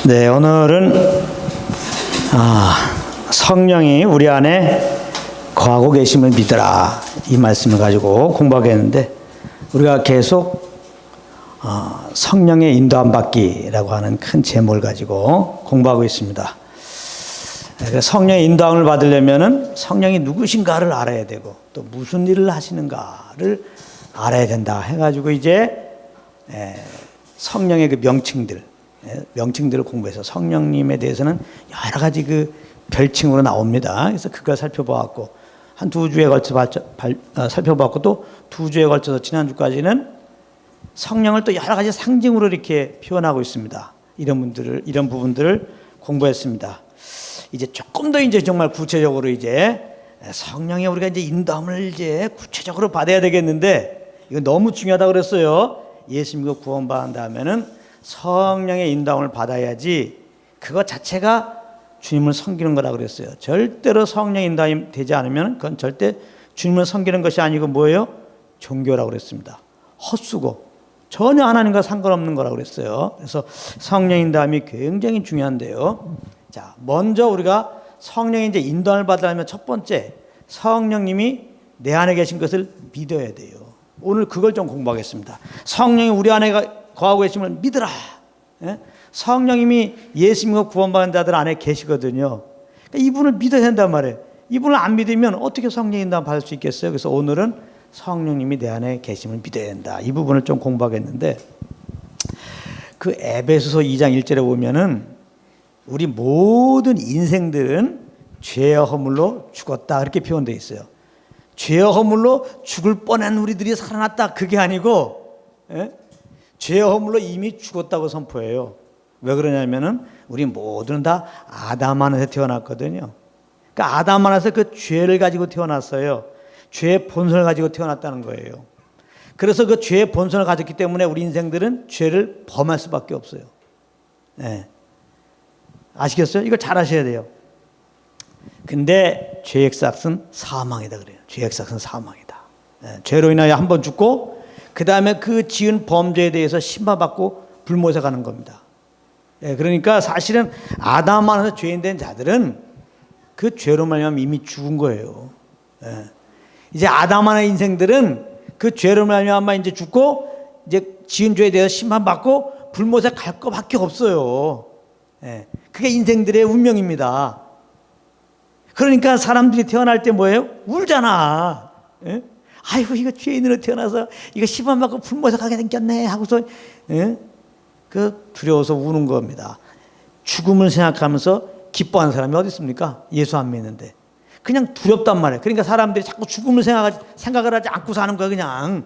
네, 오늘은 성령이 우리 안에 거하고 계심을 믿어라, 이 말씀을 가지고 공부하겠는데, 우리가 계속 성령의 인도함 받기라고 하는 큰 제목을 가지고 공부하고 있습니다. 성령의 인도함을 받으려면 성령이 누구신가를 알아야 되고, 또 무슨 일을 하시는가를 알아야 된다 해가지고 이제 성령의 그 명칭들을 공부해서 성령님에 대해서는 여러 가지 그 별칭으로 나옵니다. 그래서 그걸 살펴보았고, 한 두 주에 걸쳐서 살펴보았고, 또 두 주에 걸쳐서 지난주까지는 성령을 또 여러 가지 상징으로 이렇게 표현하고 있습니다. 이런 부분들을 공부했습니다. 이제 조금 더 이제 정말 구체적으로 이제 성령의 우리가 이제 인도함을 이제 구체적으로 받아야 되겠는데, 이거 너무 중요하다고 그랬어요. 예수 믿고 구원받은 다음에는 성령의 인도함을 받아야지, 그것 자체가 주님을 섬기는 거라고 그랬어요. 절대로 성령의 인도함이 되지 않으면 그건 절대 주님을 섬기는 것이 아니고 뭐예요? 종교라고 그랬습니다. 헛수고 전혀 하나님과 상관없는 거라고 그랬어요. 그래서 성령의 인도함이 굉장히 중요한데요. 자, 먼저 우리가 성령의 이제 인도함을 받으려면 첫 번째, 성령님이 내 안에 계신 것을 믿어야 돼요. 오늘 그걸 좀 공부하겠습니다. 성령이 우리 안에 거하고 계심을 믿으라. 성령님이 예수 믿고 구원받은 자들 안에 계시거든요. 그러니까 이분을 믿어야 된단 말이에요. 이분을 안 믿으면 어떻게 성령의 인도함 받을 수 있겠어요? 그래서 오늘은 성령님이 내 안에 계심을 믿어야 된다, 이 부분을 좀 공부하겠는데, 그 에베소서 2장 1절에 보면은 우리 모든 인생들은 죄와 허물로 죽었다, 그렇게 표현되어 있어요. 죄와 허물로 죽을 뻔한 우리들이 살아났다, 그게 아니고 죄와 허물로 이미 죽었다고 선포해요. 왜 그러냐면은 우리 모두는 다 아담 안에서 태어났거든요. 그러니까 아담 안에서 그 죄를 가지고 태어났어요. 죄의 본성을 가지고 태어났다는 거예요. 그래서 그 죄의 본성을 가졌기 때문에 우리 인생들은 죄를 범할 수밖에 없어요. 아시겠어요? 이걸 잘 아셔야 돼요. 근데 죄의 삭은 사망이다 그래요. 죄의 삭은 사망이다. 죄로 인하여 한 번 죽고, 그 다음에 그 지은 범죄에 대해서 심판받고 불못에 가는 겁니다. 그러니까 사실은 아담 안에서 죄인 된 자들은 그 죄로 말미암아 이미 죽은 거예요. 이제 아담 안의 인생들은 그 죄로 말미암아 이제 죽고, 이제 지은 죄에 대해서 심판받고 불못에 갈 것밖에 없어요. 그게 인생들의 운명입니다. 그러니까 사람들이 태어날 때 뭐예요? 울잖아. 아이고, 이거 죄인으로 태어나서 이거 심판받고 불못에 가게 생겼네 하고서 그 두려워서 우는 겁니다. 죽음을 생각하면서 기뻐하는 사람이 어디 있습니까? 예수 안 믿는데. 그냥 두렵단 말이에요. 그러니까 사람들이 자꾸 죽음을 생각을 하지 않고 사는 거예요, 그냥.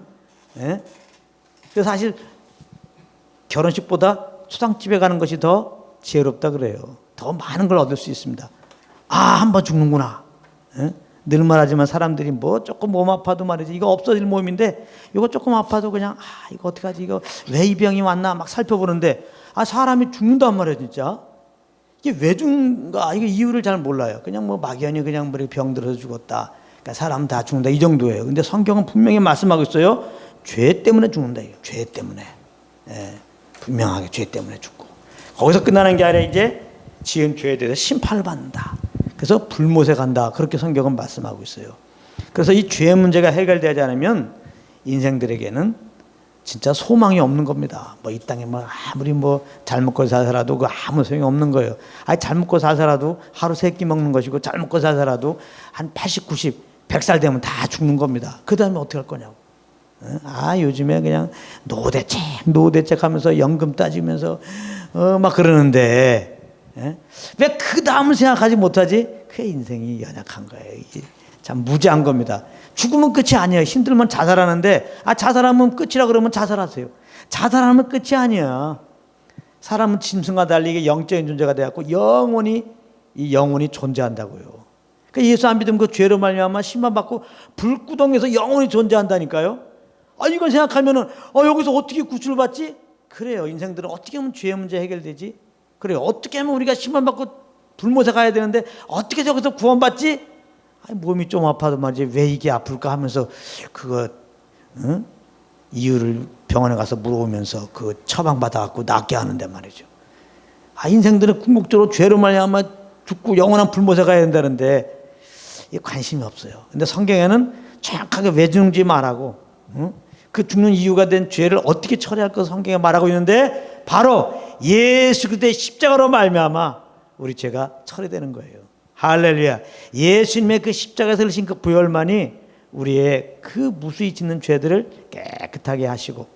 그래서 사실 결혼식보다 초상집에 가는 것이 더 지혜롭다 그래요. 더 많은 걸 얻을 수 있습니다. 한번 죽는구나. 늘 말하지만 사람들이 뭐 조금 몸 아파도 말이지, 이거 없어질 몸인데 이거 조금 아파도 그냥 이거 어떡하지, 이거 왜 이 병이 왔나 막 살펴보는데 사람이 죽는단 말이에요. 진짜 이게 왜 죽는가, 이게 이유를 잘 몰라요. 그냥 뭐 막연히 그냥 뭐 병 들어서 죽었다, 그러니까 사람 다 죽는다, 이 정도예요. 근데 성경은 분명히 말씀하고 있어요. 죄 때문에 죽는다, 이거. 죄 때문에. 분명하게 죄 때문에 죽고, 거기서 끝나는 게 아니라 이제 지은 죄에 대해서 심판을 받는다. 그래서 불못에 간다, 그렇게 성경은 말씀하고 있어요. 그래서 이 죄 문제가 해결되지 않으면 인생들에게는 진짜 소망이 없는 겁니다. 뭐 이 땅에 뭐 아무리 뭐 잘 먹고 살더라도 그 아무 소용이 없는 거예요. 잘 먹고 살더라도 하루 세 끼 먹는 것이고, 잘 먹고 살더라도 한 80, 90, 100살 되면 다 죽는 겁니다. 그 다음에 어떻게 할 거냐고. 요즘에 그냥 노대책 하면서 연금 따지면서 막 그러는데, 왜 그 다음을 생각하지 못하지? 그게 인생이 연약한 거예요. 이게 참 무지한 겁니다. 죽으면 끝이 아니에요. 힘들면 자살하는데, 자살하면 끝이라 그러면 자살하세요. 자살하면 끝이 아니야. 사람은 짐승과 달리 영적인 존재가 되었고 영원히 존재한다고요. 그러니까 예수 안 믿으면 그 죄로 말미암아 심판받고 불구덩이에서 영원히 존재한다니까요. 이걸 생각하면은 여기서 어떻게 구출을 받지? 그래요. 인생들은 어떻게 하면 죄 문제 해결되지? 그래요. 어떻게 하면 우리가 심판받고 불못에 가야 되는데 어떻게 저기서 구원받지? 몸이 좀 아파도 말이지, 왜 이게 아플까 하면서 그거 이유를 병원에 가서 물어보면서 그 처방받아갖고 낫게 하는데 말이죠. 인생들은 궁극적으로 죄로 말미암아 죽고 영원한 불못에 가야 된다는데 관심이 없어요. 근데 성경에는 정확하게 왜 죽는지 말하고, 그 죽는 이유가 된 죄를 어떻게 처리할 것을 성경에 말하고 있는데, 바로 예수 그리스도의 십자가로 말미암아 우리 죄가 처리되는 거예요. 할렐루야. 예수님의 그 십자가에서 흘리신 그 보혈만이 우리의 그 무수히 짓는 죄들을 깨끗하게 하시고,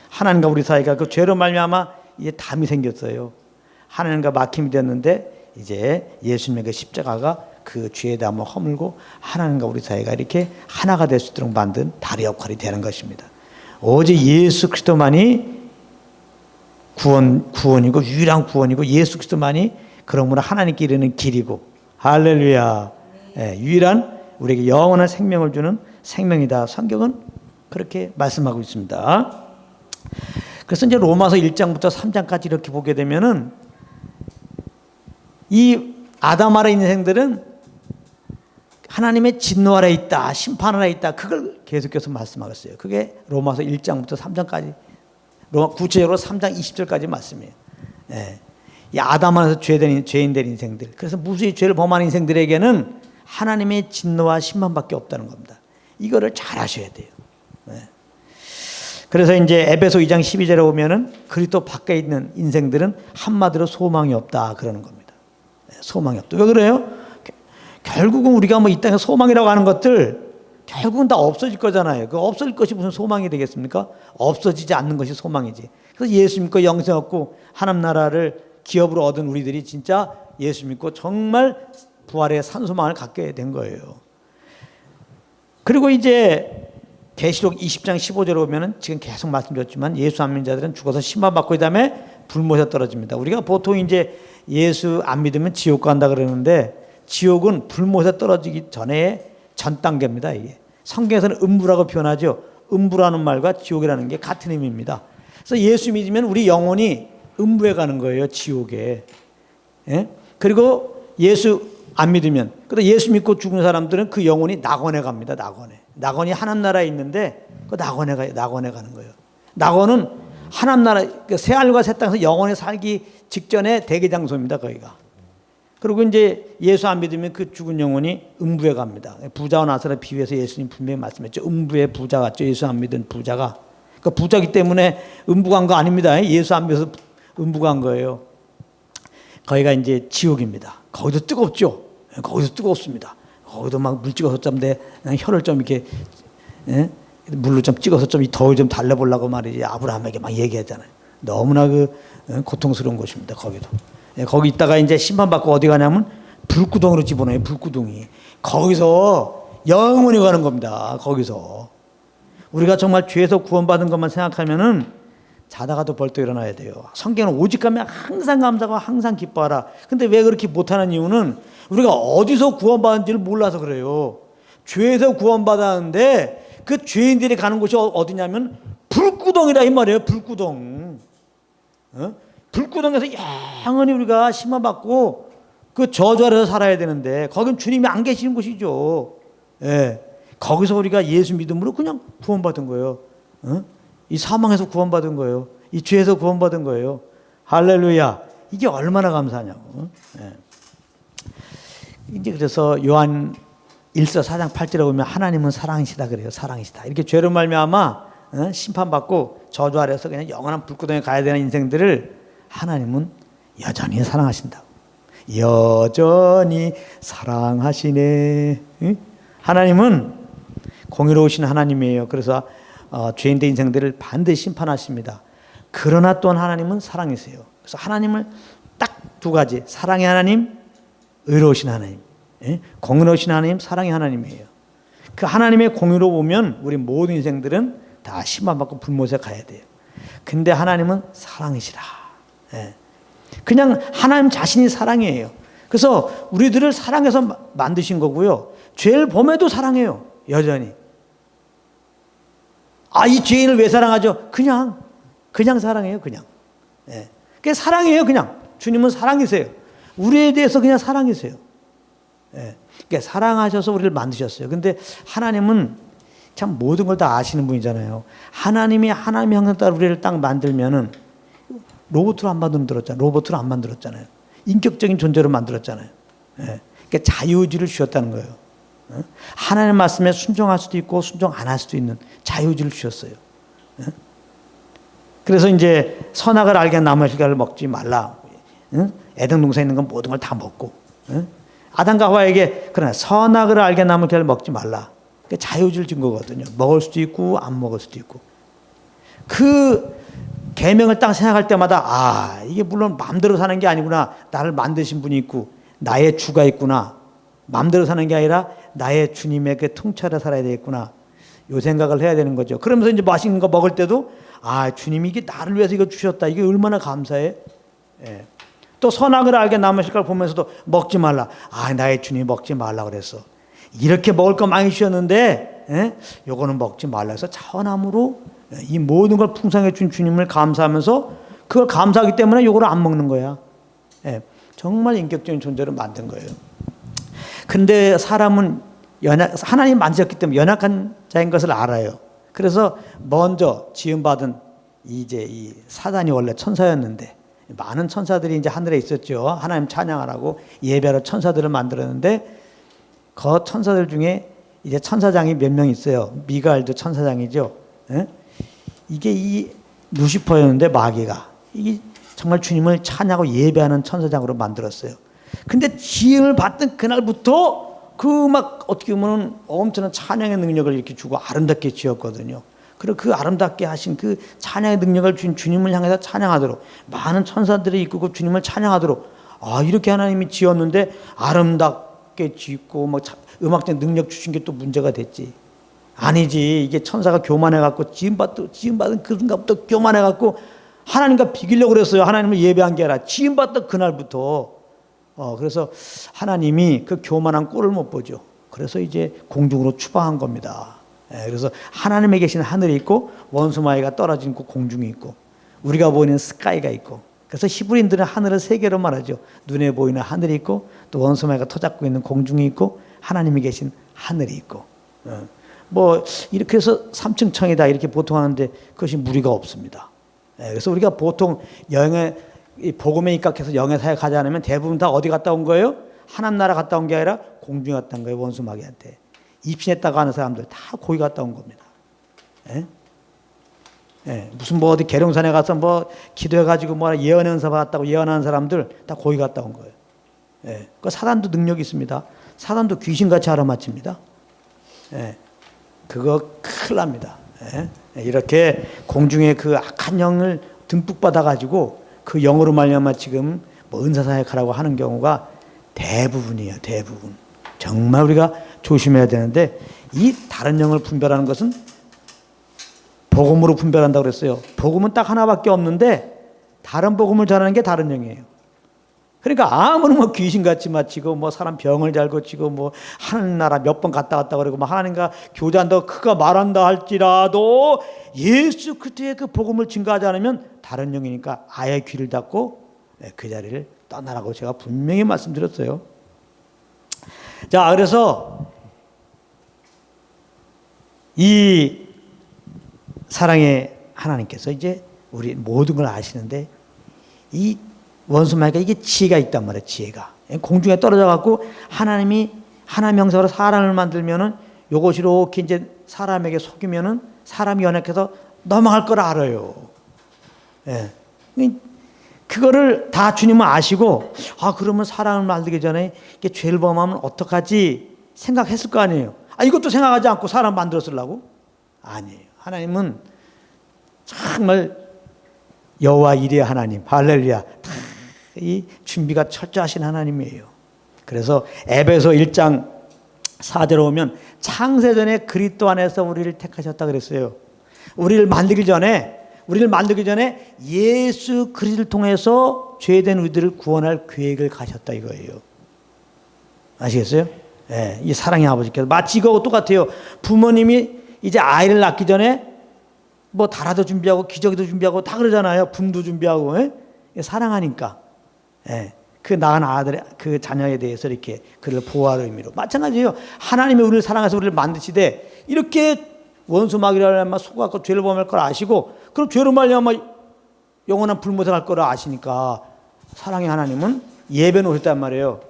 하나님과 우리 사이가 그 죄로 말미암아 이제 담이 생겼어요. 하나님과 막힘이 됐는데 이제 예수님의 그 십자가가 그 죄의 담을 허물고 하나님과 우리 사이가 이렇게 하나가 될 수 있도록 만든 다리 역할이 되는 것입니다. 오직 예수 그리스도만이 구원이고 유일한 구원이고, 예수 그리스도만이 그러므로 하나님께 이르는 길이고, 할렐루야. 유일한 우리에게 영원한 생명을 주는 생명이다. 성경은 그렇게 말씀하고 있습니다. 그래서 이제 로마서 1장부터 3장까지 이렇게 보게 되면은 이 아담 아래 인생들은 하나님의 진노 아래 있다, 심판 아래 있다. 그걸 계속해서 말씀하고 있어요. 그게 로마서 1장부터 3장까지, 구체적으로 3장 20절까지 말씀이에요. 이 아담 안에서 죄인 된 인생들, 그래서 무수히 죄를 범한 인생들에게는 하나님의 진노와 심판밖에 없다는 겁니다. 이거를 잘 아셔야 돼요. 그래서 이제 에베소 2장 12절에 보면은 그리스도 밖에 있는 인생들은 한마디로 소망이 없다 그러는 겁니다. 소망이 없다. 왜 그래요? 결국은 우리가 뭐 이 땅에 소망이라고 하는 것들 결국은 다 없어질 거잖아요. 그 없어질 것이 무슨 소망이 되겠습니까? 없어지지 않는 것이 소망이지. 그래서 예수 믿고 영생 얻고 하나님 나라를 기업으로 얻은 우리들이 진짜 예수 믿고 정말 부활의 산소망을 갖게 된 거예요. 그리고 이제 계시록 20장 15절에 보면은 지금 계속 말씀드렸지만 예수 안 믿는 자들은 죽어서 심판받고 그다음에 불못에 떨어집니다. 우리가 보통 이제 예수 안 믿으면 지옥 간다 그러는데, 지옥은 불못에 떨어지기 전에 전 단계입니다. 이게 성경에서는 음부라고 표현하죠. 음부라는 말과 지옥이라는 게 같은 의미입니다. 그래서 예수 믿으면 우리 영혼이 음부에 가는 거예요. 지옥에. 그리고 예수 안 믿으면, 그래서 예수 믿고 죽은 사람들은 그 영혼이 낙원에 갑니다. 낙원이 하나님 나라에 있는데 그 낙원에 가는 거예요. 낙원은 하나님 나라, 새 하늘과 새 땅에서 영원히 살기 직전의 대기 장소입니다. 거기가. 그리고 이제 예수 안 믿으면 그 죽은 영혼이 음부에 갑니다. 부자와 나사로를 비유해서 예수님 분명히 말씀했죠. 음부의 부자 같죠. 예수 안 믿은 부자가. 그 부자기 때문에 음부 간 거 아닙니다. 예수 안 믿어서 음부 간 거예요. 거기가 이제 지옥입니다. 거기도 뜨겁죠. 거기도 뜨겁습니다. 거기도 막 물 찍어서 좀 혀를 좀 이렇게 물로 좀 찍어서 좀 이 더위 좀 달래보려고 말이지 아브라함에게 막 얘기하잖아요. 너무나 그 고통스러운 곳입니다. 거기도. 거기 있다가 이제 심판받고 어디 가냐면 불구덩이로 집어넣어요. 불구덩이. 거기서 영원히 가는 겁니다. 거기서. 우리가 정말 죄에서 구원받은 것만 생각하면은 자다가도 벌떡 일어나야 돼요. 성경은 오직 가면 항상 감사하고 항상 기뻐하라. 근데 왜 그렇게 못하는 이유는 우리가 어디서 구원받은지를 몰라서 그래요. 죄에서 구원받았는데 그 죄인들이 가는 곳이 어디냐면 불구덩이라 이 말이에요. 불구덩. 불구덩에서 영원히 우리가 심판받고 그 저주 아래서 살아야 되는데 거긴 주님이 안 계시는 곳이죠. 거기서 우리가 예수 믿음으로 그냥 구원받은 거예요. 이 사망에서 구원받은 거예요. 이 죄에서 구원받은 거예요. 할렐루야. 이게 얼마나 감사하냐고. 이제 그래서 요한 1서 4장 8절에 보면 하나님은 사랑이시다 그래요. 사랑이시다. 이렇게 죄로 말미암아 심판받고 저주 아래서 그냥 영원한 불구덩이에 가야 되는 인생들을 하나님은 여전히 사랑하신다. 여전히 사랑하시네. 하나님은 공의로우신 하나님이에요. 그래서 죄인된 인생들을 반드시 심판하십니다. 그러나 또한 하나님은 사랑이세요. 그래서 하나님을 딱 두 가지, 사랑의 하나님, 의로우신 하나님, 공의로우신 하나님, 사랑의 하나님이에요. 그 하나님의 공의로 보면 우리 모든 인생들은 다 심판받고 불못에 가야 돼요. 근데 하나님은 사랑이시라. 그냥 하나님 자신이 사랑이에요. 그래서 우리들을 사랑해서 만드신 거고요. 죄를 범해도 사랑해요. 여전히. 이 죄인을 왜 사랑하죠? 그냥 사랑해요. 그냥. 그게 사랑이에요. 그냥. 주님은 사랑이세요. 우리에 대해서 그냥 사랑이세요. 그러니까 사랑하셔서 우리를 만드셨어요. 근데 하나님은 참 모든 걸 다 아시는 분이잖아요. 하나님의 형상 따라 우리를 딱 만들면은 로봇으로 안 만들었잖아요. 로봇으로 안 만들었잖아요. 인격적인 존재로 만들었잖아요. 예. 그러니까 자유의지를 주셨다는 거예요. 하나님의 말씀에 순종할 수도 있고 순종 안 할 수도 있는 자유의지를 주셨어요. 그래서 이제 선악을 알게 나무의 실과를 먹지 말라. 에덴 동산에 있는 건 모든 걸 다 먹고, 아담과 하와에게 그러나 선악을 알게 나무의 실과를 먹지 말라. 자유의지를 준 거거든요. 먹을 수도 있고 안 먹을 수도 있고. 그 계명을 딱 생각할 때마다 이게 물론 마음대로 사는 게 아니구나. 나를 만드신 분이 있고 나의 주가 있구나. 마음대로 사는 게 아니라 나의 주님의 그 통찰에 살아야 되겠구나. 요 생각을 해야 되는 거죠. 그러면서 이제 맛있는 거 먹을 때도 주님이 이게 나를 위해서 이거 주셨다. 이게 얼마나 감사해. 예. 또 선악을 알게 나무의 실과를 보면서도 먹지 말라. 나의 주님이 먹지 말라 그랬어. 이렇게 먹을 거 많이 주셨는데 요거는 먹지 말라 해서 자원함으로 이 모든 걸 풍성해 준 주님을 감사하면서 그걸 감사하기 때문에 요거를 안 먹는 거야. 예. 정말 인격적인 존재를 만든 거예요. 근데 사람은 하나님 만드셨기 때문에 연약한 자인 것을 알아요. 그래서 먼저 지음받은 이제 이 사단이 원래 천사였는데 많은 천사들이 이제 하늘에 있었죠. 하나님 찬양하라고 예배하러 천사들을 만들었는데 그 천사들 중에 이제 천사장이 몇 명 있어요. 미가엘도 천사장이죠. 예? 이게 이 루시퍼였는데 마귀가 이게 정말 주님을 찬양하고 예배하는 천사장으로 만들었어요. 근데 지음을 받던 그날부터 그 막 어떻게 보면 엄청난 찬양의 능력을 이렇게 주고 아름답게 지었거든요. 그리고 그 아름답게 하신 그 찬양의 능력을 준 주님을 향해서 찬양하도록 많은 천사들이 이끌고 주님을 찬양하도록 이렇게 하나님이 지었는데 아름답게 짓고 뭐 음악적 능력 주신 게 또 문제가 됐지. 아니지. 이게 천사가 교만해갖고 지음받은 그 순간부터 교만해갖고 하나님과 비기려고 그랬어요. 하나님을 예배한 게 아니라 지음받던 그날부터. 그래서 하나님이 그 교만한 꼴을 못 보죠. 그래서 이제 공중으로 추방한 겁니다. 그래서 하나님에 계신 하늘이 있고 원수마귀가 떨어진 공중이 있고 우리가 보이는 스카이가 있고, 그래서 히브리인들은 하늘을 세 개로 말하죠. 눈에 보이는 하늘이 있고 또 원수마귀가 터잡고 있는 공중이 있고 하나님이 계신 하늘이 있고, 뭐 이렇게 해서 3층 청이다 이렇게 보통 하는데 그것이 무리가 없습니다. 그래서 우리가 보통 복음에 입각해서 영의 사회 가지 않으면 대부분 다 어디 갔다 온 거예요? 하나님 나라 갔다 온 게 아니라 공중에 갔다 온 거예요. 원수마귀한테 입신했다고 하는 사람들 다 거기 갔다 온 겁니다. 무슨 뭐 어디 계룡산에 가서 뭐 기도해가지고 뭐 예언 은사 받았다고 예언하는 사람들 다 거기 갔다 온 거예요. 그 사단도 능력이 있습니다. 사단도 귀신같이 알아맞힙니다. 그거 큰일 납니다. 이렇게 공중에 그 악한 영을 듬뿍 받아가지고 그 영으로 말미암아 지금 뭐 은사사역하라고 하는 경우가 대부분이에요. 대부분. 정말 우리가 조심해야 되는데 이 다른 영을 분별하는 것은 복음으로 분별한다고 그랬어요. 복음은 딱 하나밖에 없는데 다른 복음을 전하는 게 다른 영이에요. 그러니까 아무리 뭐 귀신같이 마치고 뭐 사람 병을 잘 고치고 뭐 하나님 나라 몇 번 갔다 왔다 그러고 뭐 하나님과 교제한다고 그가 말한다 할지라도 예수 그리스도의 그 복음을 증거하지 않으면 다른 영이니까 아예 귀를 닫고 그 자리를 떠나라고 제가 분명히 말씀드렸어요. 자, 그래서 이 사랑의 하나님께서 이제 우리 모든 걸 아시는데 이 원수마귀가 이게 지혜가 있단 말이에요. 지혜가 공중에 떨어져 갖고 하나님이 하나님 형상으로 사람을 만들면은 요것이 이렇게 이제 사람에게 속이면은 사람이 연약해서 넘어갈 걸 알아요. 그거를 다 주님은 아시고 그러면 사람을 만들기 전에 이게 죄를 범하면 어떡하지 생각했을 거 아니에요. 이것도 생각하지 않고 사람 만들었으려고? 아니에요. 하나님은 정말 여호와 이레 하나님, 할렐루야. 이 준비가 철저하신 하나님이에요. 그래서 에베소 1장 4절에 오면 창세전에 그리스도 안에서 우리를 택하셨다 그랬어요. 우리를 만들기 전에 예수 그리스도를 통해서 죄된 우리들을 구원할 계획을 가셨다 이거예요. 아시겠어요? 이 사랑의 아버지께서 마치 이거하고 똑같아요. 부모님이 이제 아이를 낳기 전에 뭐 다라도 준비하고 기저귀도 준비하고 다 그러잖아요. 분도 준비하고 사랑하니까 그 낳은 아들 그 자녀에 대해서 이렇게 그를 보호할 의미로 마찬가지예요. 하나님이 우리를 사랑해서 우리를 만드시되 이렇게 원수 마귀를 속아서 죄를 범할 걸 아시고 그럼 죄로 말미암아 영원한 불못에 갈 거라 아시니까 사랑의 하나님은 예배 놓으셨단 말이에요.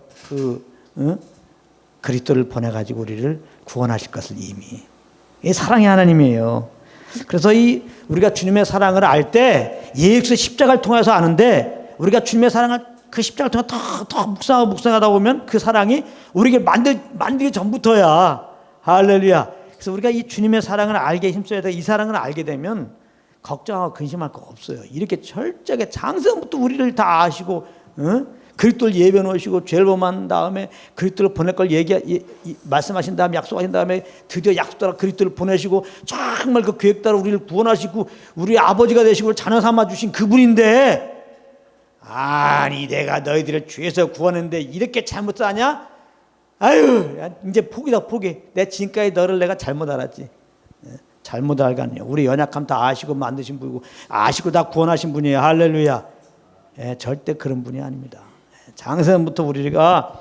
그리스도를 보내가지고 우리를 구원하실 것을 이미. 이 사랑의 하나님이에요. 그래서 우리가 주님의 사랑을 알 때 예수 십자가를 통해서 아는데, 우리가 주님의 사랑을 그 십자가를 통해 더 묵상하다 보면 그 사랑이 우리에게 만들기 전부터야. 할렐루야. 그래서 우리가 이 주님의 사랑을 알게 힘써야 돼. 이 사랑을 알게 되면 걱정하고 근심할 거 없어요. 이렇게 철저하게 장세부터 우리를 다 아시고, 그리스도를 예배 놓으시고 죄를 범한 다음에 그리스도를 보낼 걸 말씀하신 다음에 약속하신 다음에 드디어 약속대로 그리스도를 보내시고 정말 그 계획대로 우리를 구원하시고 우리 아버지가 되시고 자녀 삼아 주신 그분인데, 아니 내가 너희들을 죄에서 구원했는데 이렇게 잘못 사냐? 아유, 이제 포기다, 포기. 내 지금까지 너를 내가 잘못 알았지. 잘못 알겠네요. 우리 연약함 다 아시고 만드신 분이고 아시고 다 구원하신 분이에요. 할렐루야. 절대 그런 분이 아닙니다. 장세부터 우리가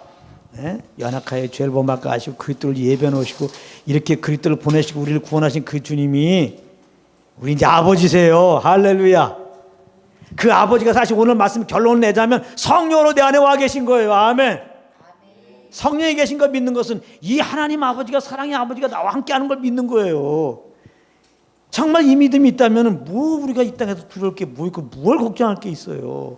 연약하게 죄를 범할까 아시고 그리스도를 예배 놓으시고 이렇게 그리스도를 보내시고 우리를 구원하신 그 주님이 우리 이제 아버지세요. 할렐루야. 그 아버지가 사실 오늘 말씀 결론을 내자면 성령으로 내 안에 와 계신 거예요. 아멘. 성령이 계신 걸 믿는 것은 이 하나님 아버지가, 사랑의 아버지가 나와 함께하는 걸 믿는 거예요. 정말 이 믿음이 있다면 뭐 우리가 이 땅에서 두려울 게 뭐 있고 뭘 걱정할 게 있어요.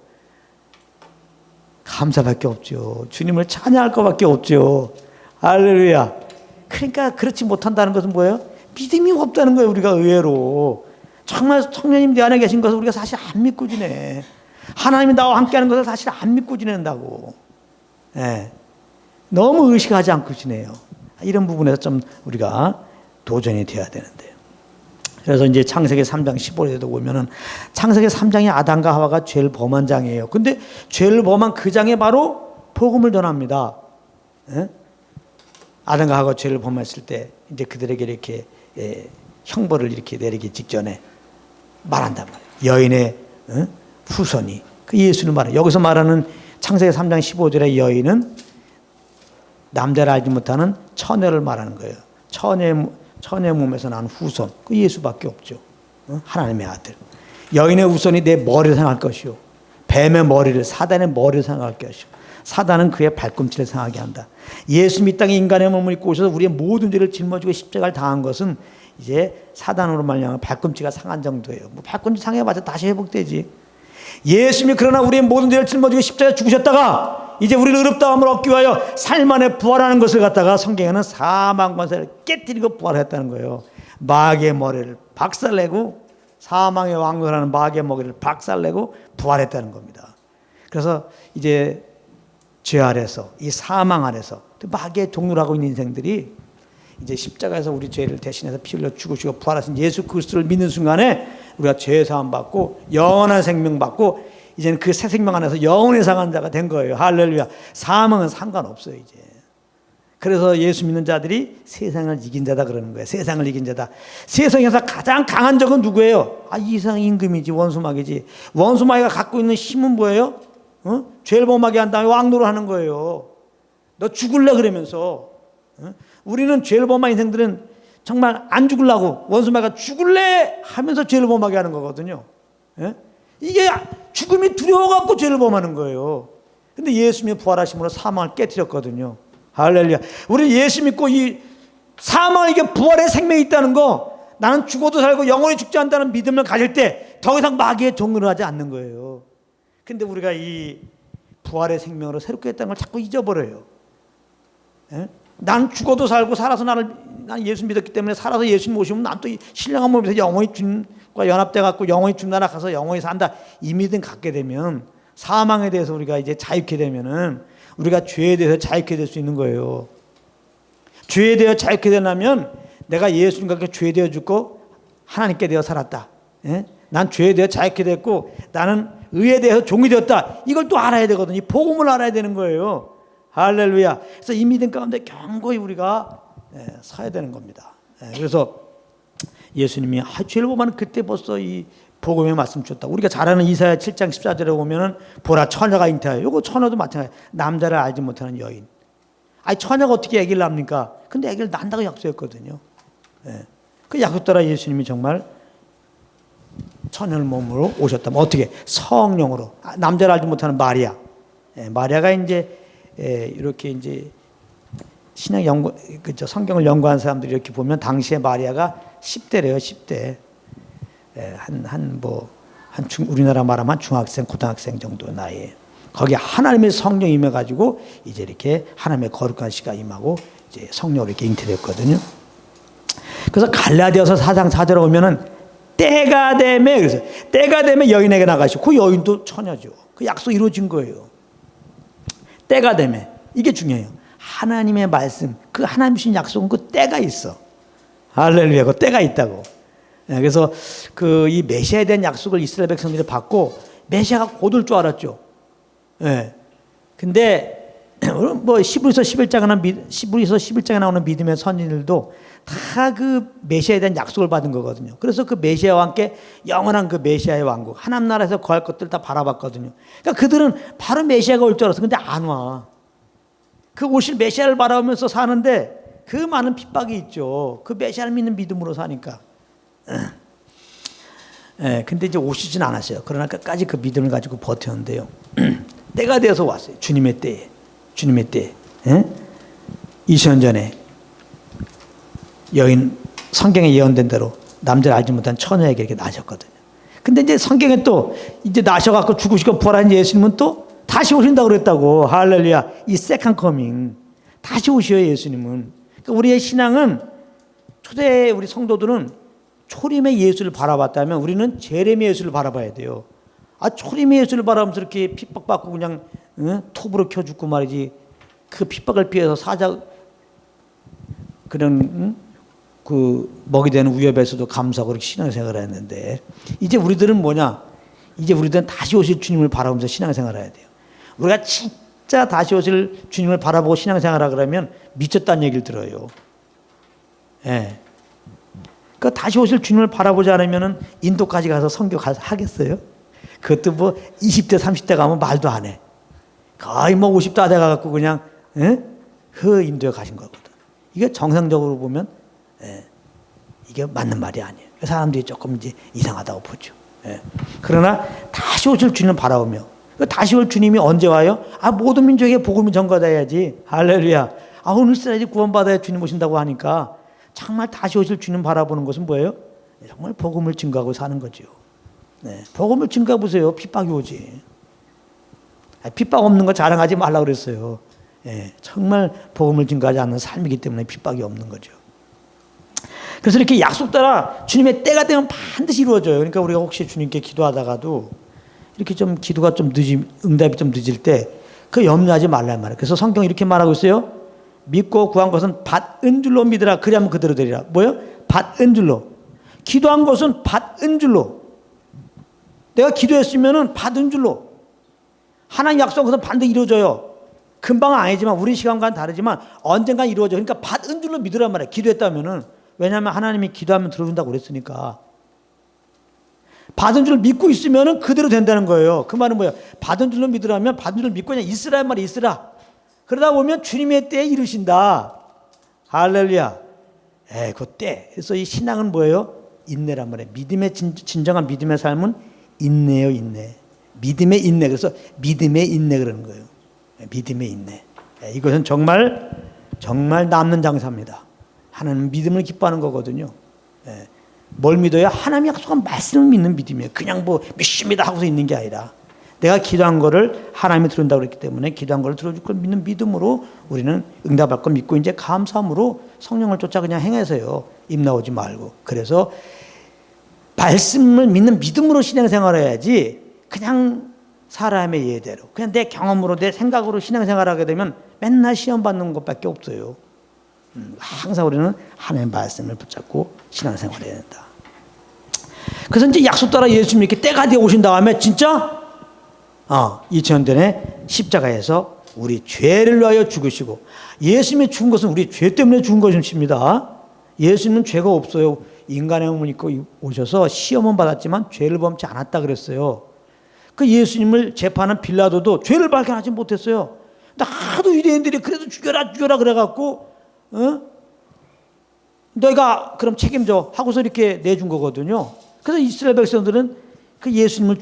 감사밖에 없죠. 주님을 찬양할 것밖에 없죠. 할렐루야. 그러니까 그렇지 못한다는 것은 뭐예요? 믿음이 없다는 거예요. 우리가 의외로 정말 성령님 내 안에 계신 것을 우리가 사실 안 믿고 지내. 하나님이 나와 함께하는 것을 사실 안 믿고 지낸다고. 너무 의식하지 않고 지내요. 이런 부분에서 좀 우리가 도전이 돼야 되는데요. 그래서 이제 창세기 3장 15절에도 보면은 창세기 3장이 아담과 하와가 죄를 범한 장이에요. 근데 죄를 범한 그 장에 바로 복음을 전합니다. 아담과 하와가 죄를 범했을 때 이제 그들에게 이렇게 형벌을 이렇게 내리기 직전에 말한단 말이에요. 여인의 후손이 그 예수를 말해요. 여기서 말하는 창세기 3장 15절의 여인은 남자를 알지 못하는 처녀를 말하는 거예요. 처녀의 몸에서 난 후손, 그 예수밖에 없죠. 하나님의 아들. 여인의 후손이 내 머리를 생각할 것이요, 뱀의 머리를, 사단의 머리를 생각할 것이요, 사단은 그의 발꿈치를 생각하게 한다. 예수님이 이 땅에 인간의 몸을 입고 오셔서 우리의 모든 죄를 짊어지고 십자가를 당한 것은 이제 사단으로 말미암아 발꿈치가 상한 정도예요. 뭐 발꿈치 상해봤자 다시 회복되지. 예수님이 그러나 우리의 모든 죄를 짊어지고 십자가에 죽으셨다가 이제 우리를 의롭다함을 얻기 위하여 삶 안에 부활하는 것을 갖다가 성경에는 사망 권세를 깨뜨리고 부활했다는 거예요. 마귀의 머리를 박살내고, 사망의 왕노라는 마귀의 머리를 박살내고 부활했다는 겁니다. 그래서 이제 죄 아래서, 이 사망 아래서 마귀의 종노를 하고 있는 인생들이 이제 십자가에서 우리 죄를 대신해서 피 흘려 죽으시고 부활하신 예수 그리스도를 믿는 순간에 우리가 죄 사함 받고 영원한 생명 받고 이제는 그 새 생명 안에서 영원히 상한 자가 된 거예요. 할렐루야. 사망은 상관없어요 이제. 그래서 예수 믿는 자들이 세상을 이긴 자다 그러는 거예요. 세상을 이긴 자다. 세상에서 가장 강한 적은 누구예요? 이 세상 임금이지, 원수마귀지. 원수마귀가 갖고 있는 힘은 뭐예요? 죄를 범하게 한 다음에 왕노를 하는 거예요. 너 죽을래 그러면서. 우리는 죄를 범한 인생들은 정말 안 죽으려고 원수마귀가 죽을래 하면서 죄를 범하게 하는 거거든요. 이게 죽음이 두려워갖고 죄를 범하는 거예요. 근데 예수님이 부활하심으로 사망을 깨뜨렸거든요. 할렐루야. 우리 예수 믿고 이 사망, 이게 부활의 생명이 있다는 거, 나는 죽어도 살고 영원히 죽지 않는다는 믿음을 가질 때 더 이상 마귀의 종노를 하지 않는 거예요. 근데 우리가 이 부활의 생명으로 새롭게 했다는 걸 자꾸 잊어버려요. 난 죽어도 살고 살아서 난 예수 믿었기 때문에 살아서 예수님 오시면 난 또 신령한 몸에서 영원히 주님과 연합돼 갖고 영원히 주 나라 가서 영원히 산다, 이 믿음 갖게 되면 사망에 대해서 우리가 이제 자유케 되면은 우리가 죄에 대해서 자유케 될 수 있는 거예요. 죄에 대해 자유케 되려면 내가 예수님과 죄에 대해 죽고 하나님께 되어 살았다. 난 죄에 대해 자유케 됐고 나는 의에 대해서 종이 되었다. 이걸 또 알아야 되거든요. 이 복음을 알아야 되는 거예요. 할렐루야. 그래서 이 믿음 가운데 견고히 우리가 서야 되는 겁니다. 그래서 예수님이 죄를 범하는 그때 벌써 이 복음의 말씀 주셨다. 우리가 잘 아는 이사야 7장 14절에 보면은 보라 처녀가 잉태하여, 이거 처녀도 마찬가지. 남자를 알지 못하는 여인. 처녀가 어떻게 아기를 낳습니까? 근데 아기를 낳는다고 약속했거든요. 그 약속 따라 예수님이 정말 천연 몸으로 오셨다면 어떻게? 성령으로. 남자를 알지 못하는 마리아. 마리아가 이제 이렇게 이제 신약 연구, 그죠? 성경을 연구한 사람들이 이렇게 보면 당시에 마리아가 10대래요, 10대. 우리나라 말하면 한 중학생, 고등학생 정도 나이에. 거기에 하나님의 성령이 임해가지고 이제 이렇게 하나님의 거룩한 시가 임하고 이제 성령으로 이렇게 잉태됐거든요. 그래서 갈라디아서 4장 4절에 오면은 때가 되면, 그래서 때가 되면 여인에게 나가시고, 그 여인도 처녀죠. 그 약속 이루어진 거예요. 때가 되면. 이게 중요해요. 하나님의 말씀, 그 하나님 주신 약속은 그 때가 있어. 할렐루야, 그 때가 있다고. 그래서 그 이 메시아에 대한 약속을 이스라엘 백성들이 받고 메시아가 곧 올 줄 알았죠. 근데 뭐 히브리서 11장에 나오는 믿음의 선인들도 다 그 메시아에 대한 약속을 받은 거거든요. 그래서 그 메시아와 함께 영원한 그 메시아의 왕국, 하나님 나라에서 거할 것들 다 바라봤거든요. 그러니까 그들은 바로 메시아가 올 줄 알았어. 근데 안 와. 그 오실 메시아를 바라보면서 사는데 그 많은 핍박이 있죠. 그 메시아를 믿는 믿음으로 사니까. 근데 이제 오시진 않았어요. 그러나 끝까지 그 믿음을 가지고 버텼는데요. 때가 되어서 왔어요. 주님의 때에. 주님의 때에. 2000년 전에 여인, 성경에 예언된 대로 남자를 알지 못한 처녀에게 이렇게 나셨거든요. 근데 이제 성경에 또 이제 나셔갖고 죽으시고 부활한 예수님은 또 다시 오신다고 그랬다고. 할렐루야. 이 세컨 커밍. 다시 오셔요, 예수님은. 그러니까 우리의 신앙은 초대 우리 성도들은 초림의 예수를 바라봤다면 우리는 재림의 예수를 바라봐야 돼요. 초림의 예수를 바라보면서 이렇게 핍박받고 그냥 톱으로 켜 죽고 말이지. 그 핍박을 피해서 그런 그 먹이 되는 위협에서도 감사하고 그렇게 신앙생활을 했는데 이제 우리들은 뭐냐? 이제 우리들은 다시 오실 주님을 바라보면서 신앙생활을 해야 돼요. 우리가 진짜 다시 오실 주님을 바라보고 신앙생활하라 그러면 미쳤다는 얘기를 들어요. 그러니까 다시 오실 주님을 바라보지 않으면 인도까지 가서 선교 하겠어요? 그것도 뭐 20대 30대 가면 말도 안 해. 거의 뭐 50대 돼가지고 그냥 인도에 가신 거거든. 이게 정상적으로 보면 이게 맞는 말이 아니에요. 사람들이 조금 이제 이상하다고 보죠. 그러나 다시 오실 주님을 바라보며 다시 올 주님이 언제 와요? 모든 민족에게 복음이 전가돼야지. 할렐루야. 오늘날에 구원받아야 주님 오신다고 하니까 정말 다시 오실 주님 바라보는 것은 뭐예요? 정말 복음을 증거하고 사는 거죠. 복음을 증거해 보세요. 핍박이 오지. 핍박 없는 거 자랑하지 말라고 그랬어요. 정말 복음을 증거하지 않는 삶이기 때문에 핍박이 없는 거죠. 그래서 이렇게 약속 따라 주님의 때가 되면 반드시 이루어져요. 그러니까 우리가 혹시 주님께 기도하다가도 이렇게 좀 기도가 좀 응답이 좀 늦을 때 그 염려하지 말란 말이에요. 그래서 성경이 이렇게 말하고 있어요. 믿고 구한 것은 받은 줄로 믿으라. 그리하면 그대로 되리라. 뭐요? 받은 줄로. 기도한 것은 받은 줄로. 내가 기도했으면은 받은 줄로. 하나님 약속한 것은 반드시 이루어져요. 금방은 아니지만 우리 시간과는 다르지만 언젠가 이루어져. 그러니까 받은 줄로 믿으란 말이에요. 기도했다면은. 왜냐하면 하나님이 기도하면 들어준다고 그랬으니까. 받은 줄 믿고 있으면은 그대로 된다는 거예요. 그 말은 뭐예요? 받은 줄로 믿으라면 받은 줄로 믿고 그냥 있으라 말이 있으라. 그러다 보면 주님의 때에 이루신다. 할렐루야. 그 때. 그래서 이 신앙은 뭐예요? 인내란 말이에요. 믿음의 진정한 믿음의 삶은 인내요, 인내. 믿음의 인내. 그래서 믿음의 인내 그러는 거예요. 믿음의 인내. 이것은 정말 남는 장사입니다. 하나님 믿음을 기뻐하는 거거든요. 뭘 믿어야? 하나님이 약속한 말씀을 믿는 믿음이에요. 그냥 뭐 믿습니다 하고서 있는 게 아니라 내가 기도한 거를 하나님이 들은다고 그랬기 때문에 기도한 거를 들어줄 걸 믿는 믿음으로 우리는 응답할 걸 믿고 이제 감사함으로 성령을 쫓아 그냥 행해서요. 입 나오지 말고. 그래서 말씀을 믿는 믿음으로 신앙생활을 해야지 그냥 사람의 예대로 그냥 내 경험으로 내 생각으로 신앙생활하게 되면 맨날 시험 받는 것밖에 없어요. 항상 우리는 하나님의 말씀을 붙잡고 신앙생활을 해야 된다. 그래서 이제 약속 따라 예수님이 이렇게 때가 되어 오신 다음에 진짜 2000년 전에 십자가에서 우리 죄를 위하여 죽으시고 예수님이 죽은 것은 우리 죄 때문에 죽은 것입니다. 예수님은 죄가 없어요. 인간의 몸을 입고 오셔서 시험은 받았지만 죄를 범치 않았다 그랬어요. 그 예수님을 재판한 빌라도도 죄를 발견하지 못했어요. 근데 하도 유대인들이 그래도 죽여라 그래갖고 너희가 그럼 책임져 하고서 이렇게 내준 거거든요. 그래서 이스라엘 백성들은 그 예수님을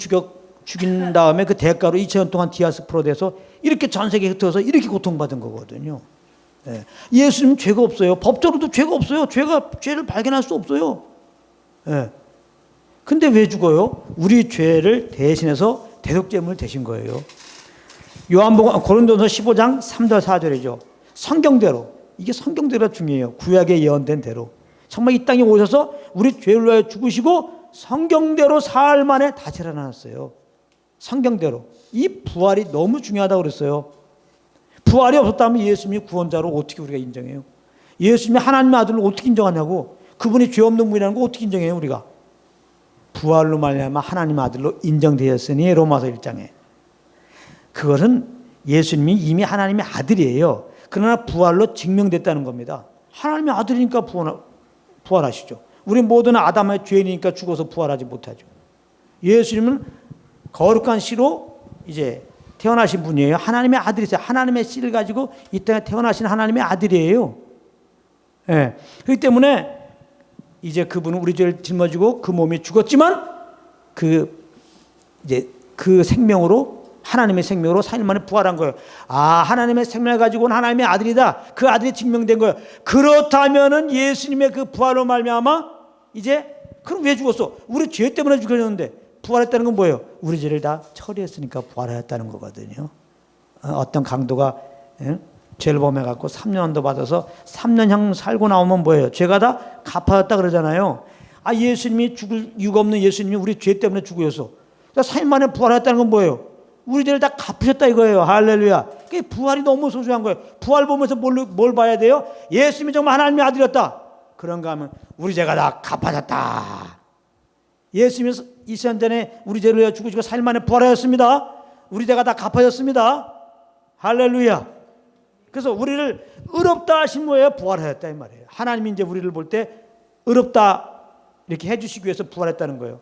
죽인 다음에 그 대가로 2000년 동안 디아스포라 돼서 이렇게 전 세계에 흩어져서 이렇게 고통받은 거거든요. 예. 예수님은 죄가 없어요. 법적으로도 죄가 없어요. 죄를 발견할 수 없어요. 예. 근데 왜 죽어요? 우리 죄를 대신해서 대속제물을 대신 거예요. 요한복음 고린도서 15장 3절 4절이죠. 성경대로, 이게 성경대로 중요해요. 구약에 예언된 대로 정말 이 땅에 오셔서 우리 죄를 위하여 죽으시고 성경대로 사흘 만에 다시 일어났어요. 성경대로. 이 부활이 너무 중요하다고 그랬어요. 부활이 없었다면 예수님이 구원자로 어떻게 우리가 인정해요? 예수님이 하나님의 아들로 어떻게 인정하냐고. 그분이 죄 없는 분이라는 거 어떻게 인정해요 우리가? 부활로 말미암아 하나님의 아들로 인정되었으니 로마서 1장에. 그것은 예수님이 이미 하나님의 아들이에요. 그러나 부활로 증명됐다는 겁니다. 하나님의 아들이니까 부활하시죠. 우리 모두는 아담의 죄인이니까 죽어서 부활하지 못하죠. 예수님은 거룩한 씨로 이제 태어나신 분이에요. 하나님의 아들이세요. 하나님의 씨를 가지고 이 땅에 태어나신 하나님의 아들이에요. 예. 그렇기 때문에 이제 그분은 우리 죄를 짊어지고 그 몸이 죽었지만 그 생명으로 하나님의 생명으로 4일 만에 부활한 거예요. 아, 하나님의 생명을 가지고는 하나님의 아들이다. 그 아들이 증명된 거예요. 그렇다면은 예수님의 그 부활로 말미암아 이제 그럼 왜 죽었어? 우리 죄 때문에 죽어졌는데 부활했다는 건 뭐예요? 우리 죄를 다 처리했으니까 부활하였다는 거거든요. 어떤 강도가 죄를 범해갖고 3년도 받아서 3년형 살고 나오면 뭐예요? 죄가 다 갚아졌다 그러잖아요. 아, 예수님이 죽을 이유가 없는 예수님이 우리 죄 때문에 죽으셨어. 4일 만에 부활했다는 건 뭐예요? 우리 죄를 다 갚으셨다 이거예요. 할렐루야. 그게 부활이 너무 소중한 거예요. 부활 보면서 뭘 봐야 돼요? 예수님이 정말 하나님의 아들이었다. 그런가 하면 우리 죄가 다 갚아졌다. 예수님이 2000년 전에 우리 죄를 위하여 죽으시고 4일 만에 부활하였습니다. 우리 죄가 다 갚아졌습니다. 할렐루야. 그래서 우리를 의롭다 하신 거예요. 부활하였다 이 말이에요. 하나님이 이제 우리를 볼 때 의롭다 이렇게 해주시기 위해서 부활했다는 거예요.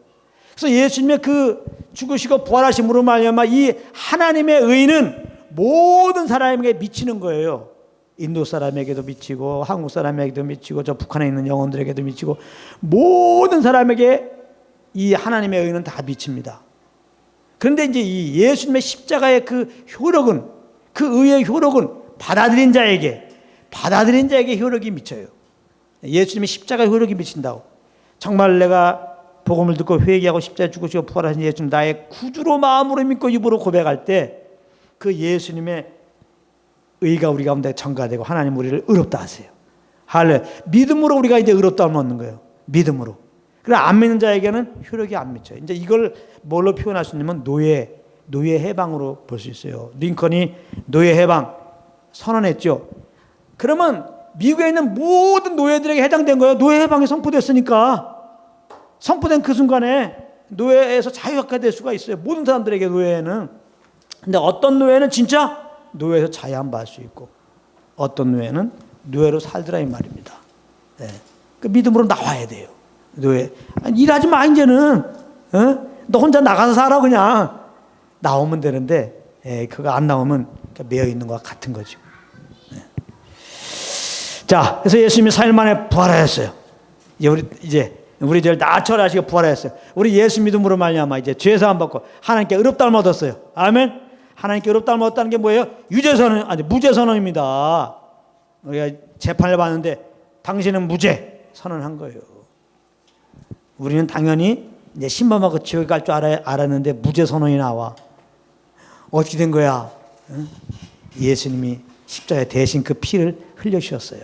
그래서 예수님의 그 죽으시고 부활하심으로 말미암아 이 하나님의 의는 모든 사람에게 미치는 거예요. 인도 사람에게도 미치고 한국 사람에게도 미치고 저 북한에 있는 영혼들에게도 미치고 모든 사람에게 이 하나님의 의는 다 미칩니다. 그런데 이제 이 예수님의 십자가의 그 효력은, 그 의의 효력은 받아들인 자에게 효력이 미쳐요. 예수님의 십자가의 효력이 미친다고. 정말 내가 복음을 듣고 회개하고 십자가에 죽으시고 부활하신 예수님 나의 구주로 마음으로 믿고 입으로 고백할 때 그 예수님의 의가 우리 가운데 전가되고 하나님 우리를 의롭다 하세요. 할렐루야. 믿음으로 우리가 이제 의롭다함을 얻는 거예요. 믿음으로. 그러나 안 믿는 자에게는 효력이 안 미쳐요. 이제 이걸 뭘로 표현할 수 있냐면 노예 해방으로 볼 수 있어요. 링컨이 노예 해방 선언했죠. 그러면 미국에 있는 모든 노예들에게 해당된 거예요. 노예 해방이 선포됐으니까. 선포된 그 순간에 노예에서 자유하게 될 수가 있어요. 모든 사람들에게 노예는. 근데 어떤 노예는 진짜 노예에서 자유함받을 수 있고 어떤 노예는 노예로 살더라 이 말입니다. 네. 그 믿음으로 나와야 돼요. 노예. 일하지 마 이제는. 너 혼자 나가서 살아 그냥. 나오면 되는데 그거 안 나오면 매여 있는 것과 같은 거죠. 네. 자, 그래서 예수님이 4일 만에 부활하셨어요. 우리 죄를 다 처리하시고 부활하셨어요. 우리 예수 믿음으로 말미암아 이제 죄 사함 받고 하나님께 의롭다함을 얻었어요. 아멘. 하나님께 의롭다함을 얻었다는 게 뭐예요? 무죄 선언입니다. 우리가 재판을 받는데 당신은 무죄 선언한 거예요. 우리는 당연히 이제 신범하고 지옥에 갈 줄 알았는데 무죄 선언이 나와. 어떻게 된 거야? 예수님이 십자가에 대신 그 피를 흘려주셨어요.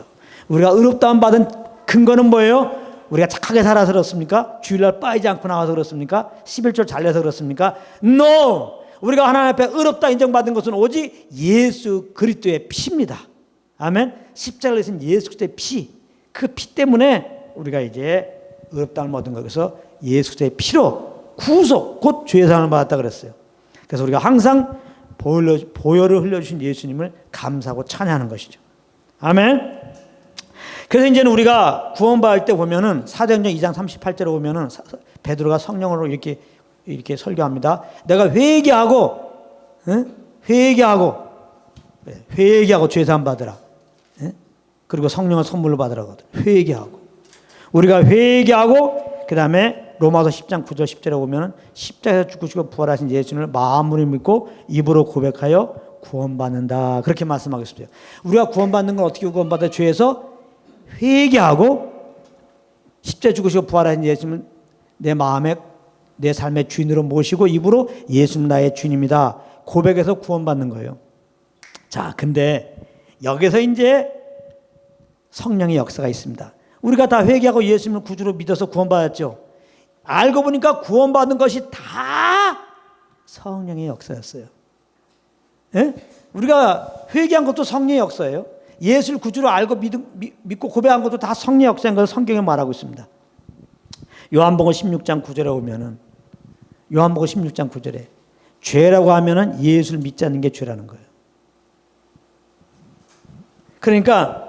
우리가 의롭다함 받은 근거는 뭐예요? 우리가 착하게 살아서 그렇습니까? 주일날 빠지지 않고 나와서 그렇습니까? 11조 잘 내서 그렇습니까? No! 우리가 하나님 앞에 의롭다 인정받은 것은 오직 예수 그리스도의 피입니다. 아멘. 십자가를 지신 예수 그리스도의 피. 그 피 때문에 우리가 이제 의롭다함을 얻은 거예요. 그래서 예수 그리스도의 피로 구속 곧 죄 사함을 받았다 그랬어요. 그래서 우리가 항상 보혈을 흘려주신 예수님을 감사하고 찬양하는 것이죠. 아멘. 그래서 이제는 우리가 구원받을 때 보면은 사도행전 2장 38절에 보면은 베드로가 성령으로 이렇게 설교합니다. 내가 회개하고 죄 사함 받으라. 그리고 성령을 선물로 받으라거든. 회개하고 우리가 회개하고 그다음에 로마서 10장 9절 10절에 보면 십자가에서 죽으시고 부활하신 예수님을 마음으로 믿고 입으로 고백하여 구원받는다. 그렇게 말씀하고 있습니다. 우리가 구원받는 건 어떻게 구원받아요? 죄에서 회개하고 십자가에 죽으시고 부활하신 예수님을 내 마음에 내 삶의 주인으로 모시고 입으로 예수님 나의 주인입니다. 고백해서 구원받는 거예요. 자, 근데 여기서 이제 성령의 역사가 있습니다. 우리가 다 회개하고 예수님을 구주로 믿어서 구원받았죠. 알고 보니까 구원받은 것이 다 성령의 역사였어요. 예? 우리가 회개한 것도 성령의 역사예요. 예수를 구주로 알고 믿고 고백한 것도 다 성령의 역사인 것을 성경에 말하고 있습니다. 요한복음 16장 9절에 보면은 요한복음 16장 9절에 죄라고 하면은 예수를 믿지 않는 게 죄라는 거예요. 그러니까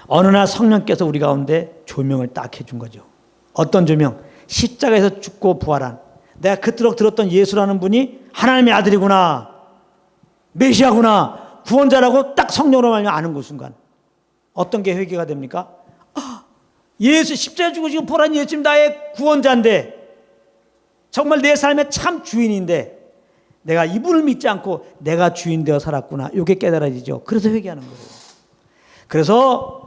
어느 날 성령께서 우리 가운데 조명을 딱 해준 거죠. 어떤 조명? 십자가에서 죽고 부활한, 내가 그토록 들었던 예수라는 분이 하나님의 아들이구나, 메시아구나, 구원자라고 딱 성령으로 말하면 아는 그 순간 어떤 게 회개가 됩니까? 예수 십자가에 죽으시고 부활한 예수님 나의 구원자인데, 정말 내 삶의 참 주인인데 내가 이분을 믿지 않고 내가 주인 되어 살았구나, 이게 깨달아지죠. 그래서 회개하는 거예요. 그래서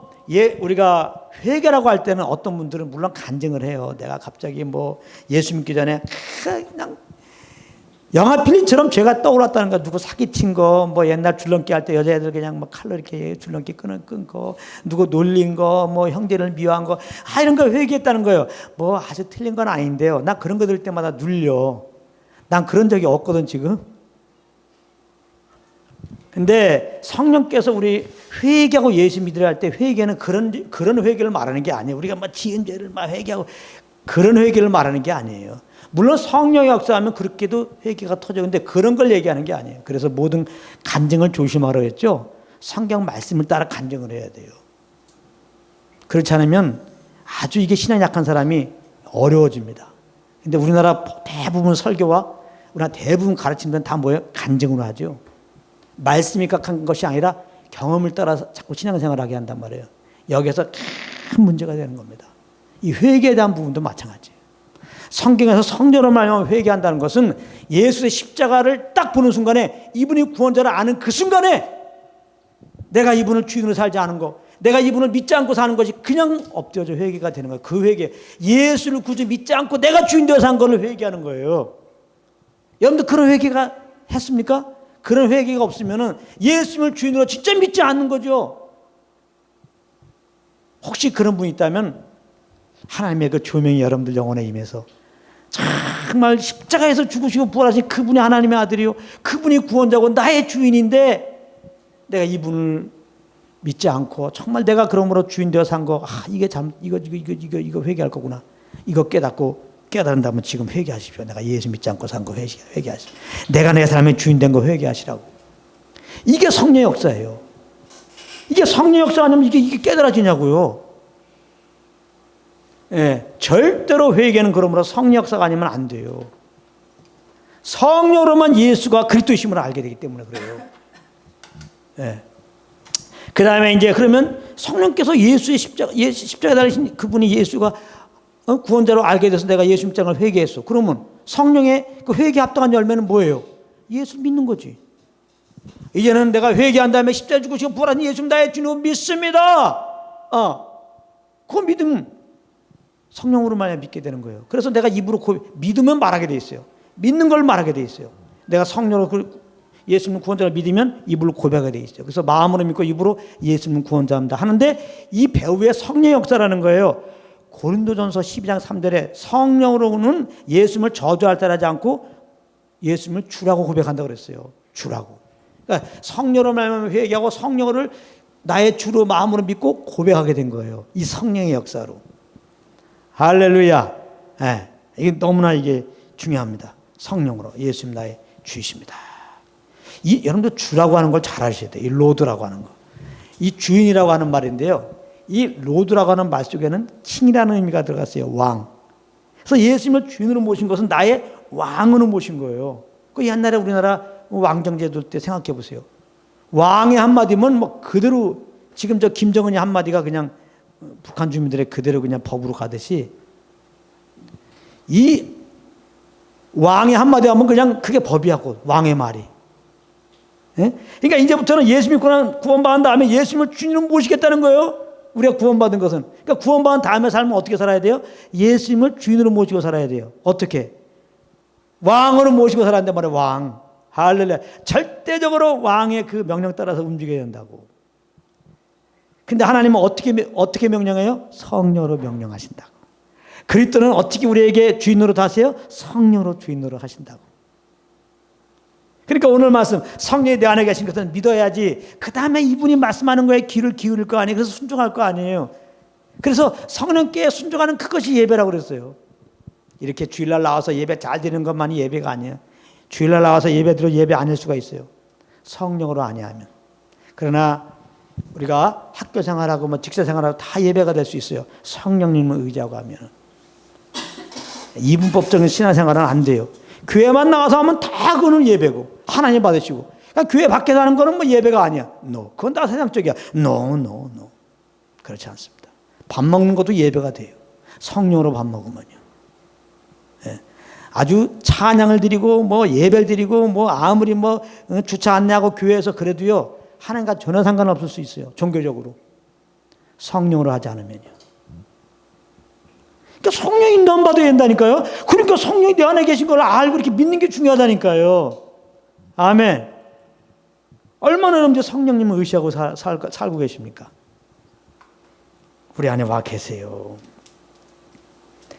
우리가 회개라고 할 때는 어떤 분들은 물론 간증을 해요. 내가 갑자기 뭐 예수 믿기 전에 그냥 영화 필름처럼 죄가 떠올랐다는 거, 누구 사기친 거, 뭐 옛날 줄넘기 할 때 여자애들 그냥 뭐 칼로 이렇게 줄넘기 끊은 거, 누구 놀린 거, 뭐 형제를 미워한 거, 이런 거 회개했다는 거예요. 뭐 아주 틀린 건 아닌데요. 나 그런 거 들을 때마다 눌려. 난 그런 적이 없거든 지금. 근데 성령께서 우리 회개하고 예수 믿으려 할 때, 회개는 그런 회개를 말하는 게 아니에요. 우리가 막 지은 죄를 막 회개하고 그런 회개를 말하는 게 아니에요. 물론 성령의 역사하면 그렇게도 회개가 터져. 근데 그런 걸 얘기하는 게 아니에요. 그래서 모든 간증을 조심하라고 했죠. 성경 말씀을 따라 간증을 해야 돼요. 그렇지 않으면 아주 이게 신앙이 약한 사람이 어려워집니다. 근데 우리나라 대부분 설교와 우리나라 대부분 가르침들은 다 뭐예요? 간증으로 하죠. 말씀이 각한 것이 아니라 경험을 따라서 자꾸 신앙생활을 하게 한단 말이에요. 여기서 큰 문제가 되는 겁니다. 이 회개에 대한 부분도 마찬가지예요. 성경에서 성령으로 말하면 회개한다는 것은 예수의 십자가를 딱 보는 순간에, 이분이 구원자를 아는 그 순간에 내가 이분을 주인으로 살지 않은 거, 내가 이분을 믿지 않고 사는 것이 그냥 엎드려져 회개가 되는 거예요. 그 회개, 예수를 구주 믿지 않고 내가 주인 되어 산 것을 회개하는 거예요. 여러분들 그런 회개가 했습니까? 그런 회개가 없으면 예수님을 주인으로 진짜 믿지 않는 거죠. 혹시 그런 분이 있다면 하나님의 그 조명이 여러분들 영혼에 임해서 정말 십자가에서 죽으시고 부활하신 그분이 하나님의 아들이요, 그분이 구원자고 나의 주인인데 내가 이분을 믿지 않고 정말 내가 그러므로 주인 되어 산 거, 이게 이거 회개할 거구나, 이거 깨달은다면 지금 회개하십시오. 내가 예수 믿지 않고 산 거 회개하십시오. 내가 내 삶의 주인 된 거 회개하시라고. 이게 성령의 역사예요. 이게 성령의 역사 아니면 이게 깨달아지냐고요. 예, 절대로 회개는 그러므로 성령 역사가 아니면 안 돼요. 성령으로만 예수가 그리스도이심을 알게 되기 때문에 그래요. 예. 그 다음에 이제 그러면 성령께서 예수의 십자가에 달리신 그분이 예수가 구원자로 알게 돼서 내가 예수 입장을 회개했어. 그러면 성령의 그 회개 합당한 열매는 뭐예요? 예수 믿는 거지. 이제는 내가 회개한 다음에 십자가에 죽으시고 부활한 예수 나의 주님을 믿습니다. 그 믿음 성령으로 말하면 믿게 되는 거예요. 그래서 내가 입으로 믿으면 말하게 돼 있어요. 믿는 걸 말하게 돼 있어요. 내가 성령으로 예수님 구원자를 믿으면 입으로 고백하게 돼 있어요. 그래서 마음으로 믿고 입으로 예수님 구원자입니다 하는데, 이 배후에 성령의 역사라는 거예요. 고린도전서 12장 3절에 성령으로는 예수님을 저주할 때 하지 않고 예수님을 주라고 고백한다고 그랬어요. 주라고. 그러니까 성령으로 말하면 회개하고 성령을 나의 주로 마음으로 믿고 고백하게 된 거예요. 이 성령의 역사로. 할렐루야. 네, 이게 너무나 이게 중요합니다. 성령으로 예수님 나의 주이십니다. 여러분들 주라고 하는 걸 잘 아셔야 돼요. 이 로드라고 하는 거. 이 주인이라고 하는 말인데요. 이 로드라고 하는 말 속에는 킹이라는 의미가 들어갔어요. 왕. 그래서 예수님을 주인으로 모신 것은 나의 왕으로 모신 거예요. 그 옛날에 우리나라 왕정제도 때 생각해 보세요. 왕의 한마디면 뭐 그대로, 지금 저 김정은이 한마디가 그냥 북한 주민들의 그대로 그냥 법으로 가듯이, 이 왕의 한마디 하면 그냥 그게 법이야고, 왕의 말이. 예? 그러니까 이제부터는 예수 믿고 구원받은 다음에 예수님을 주님으로 모시겠다는 거예요. 우리가 구원받은 것은. 그러니까 구원받은 다음에 삶은 어떻게 살아야 돼요? 예수님을 주인으로 모시고 살아야 돼요. 어떻게? 왕으로 모시고 살아야 된단 말이에요. 왕. 할렐루야. 절대적으로 왕의 그 명령 따라서 움직여야 된다고. 근데 하나님은 어떻게 명령해요? 성령으로 명령하신다고. 그리스도는 어떻게 우리에게 주인으로 하세요? 성령으로 주인으로 하신다고. 그러니까 오늘 말씀, 성령이 내 안에 계신 것은 믿어야지 그 다음에 이분이 말씀하는 거에 귀를 기울일 거 아니에요. 그래서 순종할 거 아니에요. 그래서 성령께 순종하는 그것이 예배라고 그랬어요. 이렇게 주일날 나와서 예배 잘 드리는 것만이 예배가 아니에요. 주일날 나와서 예배 드려 예배 아닐 수가 있어요. 성령으로 아니하면. 그러나 우리가 학교 생활하고 뭐 직장 생활하고 다 예배가 될 수 있어요. 성령님을 의지하고 하면. 이분법적인 신앙생활은 안 돼요. 교회만 나와서 하면 다 그거는 예배고 하나님 받으시고, 그러니까 교회 밖에서 하는 거는 뭐 예배가 아니야. No. 그건 다 세상적이야. No. 그렇지 않습니다. 밥 먹는 것도 예배가 돼요. 성령으로 밥 먹으면요. 예. 아주 찬양을 드리고 뭐 예배를 드리고 뭐 아무리 뭐 주차 안내하고 교회에서 그래도요, 하나님과 전혀 상관없을 수 있어요. 종교적으로. 성령으로 하지 않으면요. 그러니까 성령 인도함 받아야 된다니까요. 그러니까 성령이 내 안에 계신 걸 알고 이렇게 믿는 게 중요하다니까요. 아멘. 얼마나 여러분들 성령님을 의시하고 살고 계십니까? 우리 안에 와 계세요.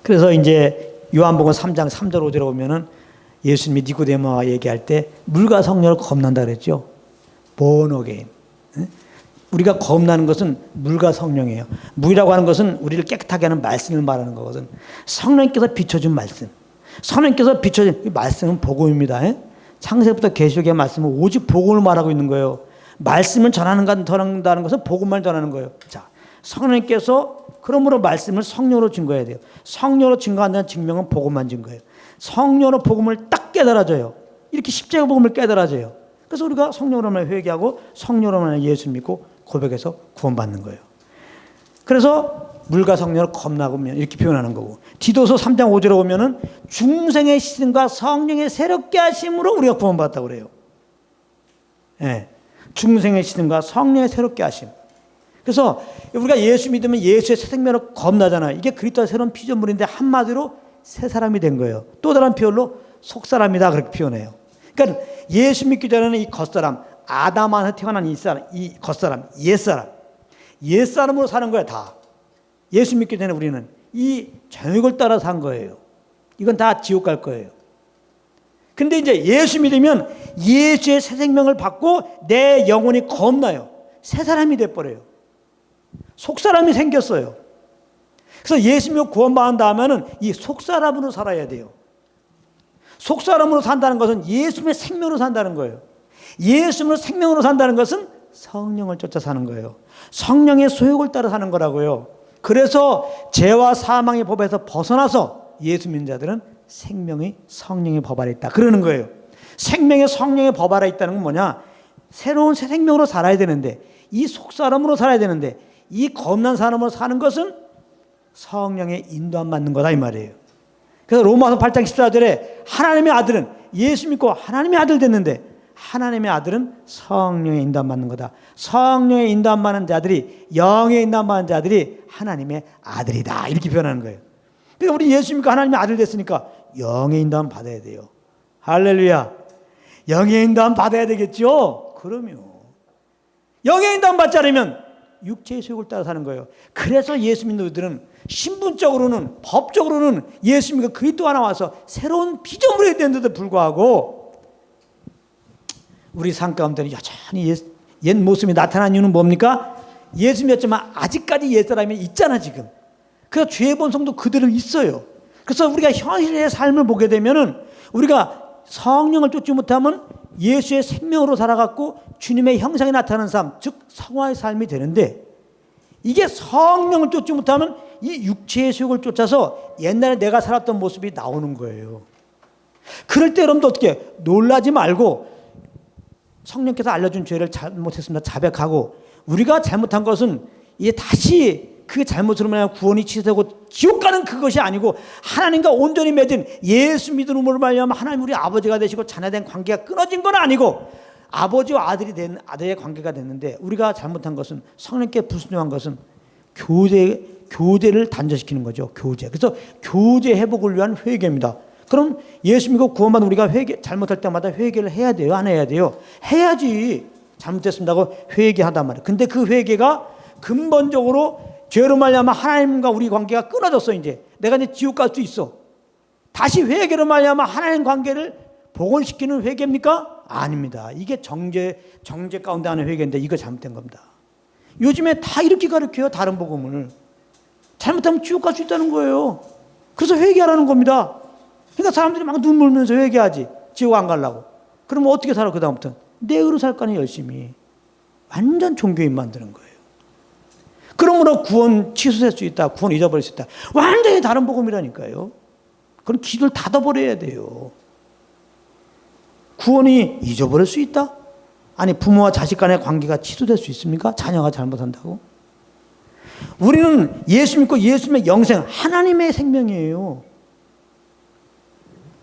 그래서 이제 요한복음 3장 3절 5절에 보면은 예수님이 니고데모와 얘기할 때 물과 성령을 겁난다 그랬죠. born again. 우리가 겁나는 것은 물과 성령이에요. 물이라고 하는 것은 우리를 깨끗하게 하는 말씀을 말하는 거거든. 성령께서 비춰준 말씀. 성령께서 비춰준 이 말씀은 복음입니다. 창세부터 계시록의 말씀은 오직 복음을 말하고 있는 거예요. 말씀을 전한다는 것은 복음만 전하는 거예요. 자, 성령께서 그러므로 말씀을 성령으로 증거해야 돼요. 성령으로 증거한다는 증명은 복음만 증거해요. 성령으로 복음을 딱 깨달아져요. 이렇게 십자가 복음을 깨달아져요. 그래서 우리가 성령으로만 회개하고 성령으로만 예수 믿고 고백해서 구원받는 거예요. 그래서 물과 성령을 겁나면 이렇게 표현하는 거고, 디도서 3장 5절에 보면은 중생의 시즌과 성령의 새롭게 하심으로 우리가 구원받았다고 그래요. 예, 중생의 시즌과 성령의 새롭게 하심. 그래서 우리가 예수 믿으면 예수의 새 생명으로 겁나잖아요. 이게 그리스도의 새로운 피조물인데 한마디로 새 사람이 된 거예요. 또 다른 표현로 속사람이다 그렇게 표현해요. 그러니까 예수 믿기 전에는 이 겉사람, 아담 안에서 태어난 이 겉사람, 옛사람으로 사는 거야 다. 예수 믿기 전에 우리는 이 정욕을 따라 산 거예요. 이건 다 지옥 갈 거예요. 근데 이제 예수 믿으면 예수의 새 생명을 받고 내 영혼이 겁나요. 새 사람이 돼버려요. 속사람이 생겼어요. 그래서 예수 믿고 구원받은 다음에는 이 속사람으로 살아야 돼요. 속사람으로 산다는 것은 예수님의 생명으로 산다는 거예요. 예수님을 생명으로 산다는 것은 성령을 쫓아 사는 거예요. 성령의 소욕을 따라 사는 거라고요. 그래서 죄와 사망의 법에서 벗어나서 예수 믿는 자들은 생명의 성령의 법 아래 있다 그러는 거예요. 생명의 성령의 법 아래 있다는 건 뭐냐? 새로운 새 생명으로 살아야 되는데, 이 속사람으로 살아야 되는데, 이 겁난 사람으로 사는 것은 성령의 인도함 받는 거다 이 말이에요. 그래서 로마서 8장 14절에 하나님의 아들은, 예수 믿고 하나님의 아들 됐는데 하나님의 아들은 성령의 인도함 받는 거다. 성령의 인도함 받는 자들이, 영의 인도함 받는 자들이 하나님의 아들이다 이렇게 표현하는 거예요. 그러니까 우리 예수 믿고 하나님의 아들 됐으니까 영의 인도함 받아야 돼요. 할렐루야. 영의 인도함 받아야 되겠죠? 그럼요. 영의 인도함 받지 않으면 육체의 소욕을 따라 사는 거예요. 그래서 예수 믿는 우리들은 신분적으로는, 법적으로는 예수 믿고 그리스도 하나 와서 새로운 피조물이 되는데도 불구하고 우리 삶 가운데는 여전히 옛 모습이 나타난 이유는 뭡니까? 예수 믿었지만 아직까지 옛사람이 있잖아 지금. 그래서 죄의 본성도 그대로 있어요. 그래서 우리가 현실의 삶을 보게 되면은 우리가 성령을 쫓지 못하면 예수의 생명으로 살아갔고 주님의 형상이 나타나는 삶, 즉 성화의 삶이 되는데, 이게 성령을 쫓지 못하면 이 육체의 소욕을 쫓아서 옛날에 내가 살았던 모습이 나오는 거예요. 그럴 때 여러분도 어떻게 놀라지 말고 성령께서 알려준 죄를 잘못했습니다 자백하고, 우리가 잘못한 것은 이제 다시 그 잘못으로 말하면 구원이 취소되고 지옥 가는 그것이 아니고 하나님과 온전히 맺은 예수 믿음으로 말미암아 하나님 우리 아버지가 되시고 자녀된 관계가 끊어진 건 아니고 아버지와 아들이 된 아들의 관계가 됐는데 우리가 잘못한 것은 성령께 불순종한 것은 교제를 단절시키는 거죠. 교제. 그래서 교제 회복을 위한 회개입니다. 그럼 예수 믿고 구원받은 우리가 잘못할 때마다 회개를 해야 돼요? 안 해야 돼요? 해야지. 잘못됐습니다고 회개하단 말이에요. 근데 그 회개가 근본적으로 죄로 말미암아 하나님과 우리 관계가 끊어졌어. 이제 내가 이제 지옥 갈 수 있어. 다시 회개로 말미암아 하나님 관계를 복원시키는 회개입니까? 아닙니다. 이게 정죄 가운데 하는 회개인데 이거 잘못된 겁니다. 요즘에 다 이렇게 가르쳐요. 다른 복음을. 잘못하면 지옥 갈 수 있다는 거예요. 그래서 회개하라는 겁니다. 그러니까 사람들이 막 눈물 흘리면서 회개하지. 지옥 안 가려고. 그러면 어떻게 살아 그 다음부터는? 내 의로 살 거니 열심히. 완전 종교인 만드는 거예요. 그러므로 구원 취소될 수 있다. 구원 잊어버릴 수 있다. 완전히 다른 복음이라니까요. 그럼 기도를 닫아버려야 돼요. 구원이 잊어버릴 수 있다? 아니 부모와 자식 간의 관계가 취소될 수 있습니까? 자녀가 잘못한다고? 우리는 예수 믿고 예수님의 영생, 하나님의 생명이에요.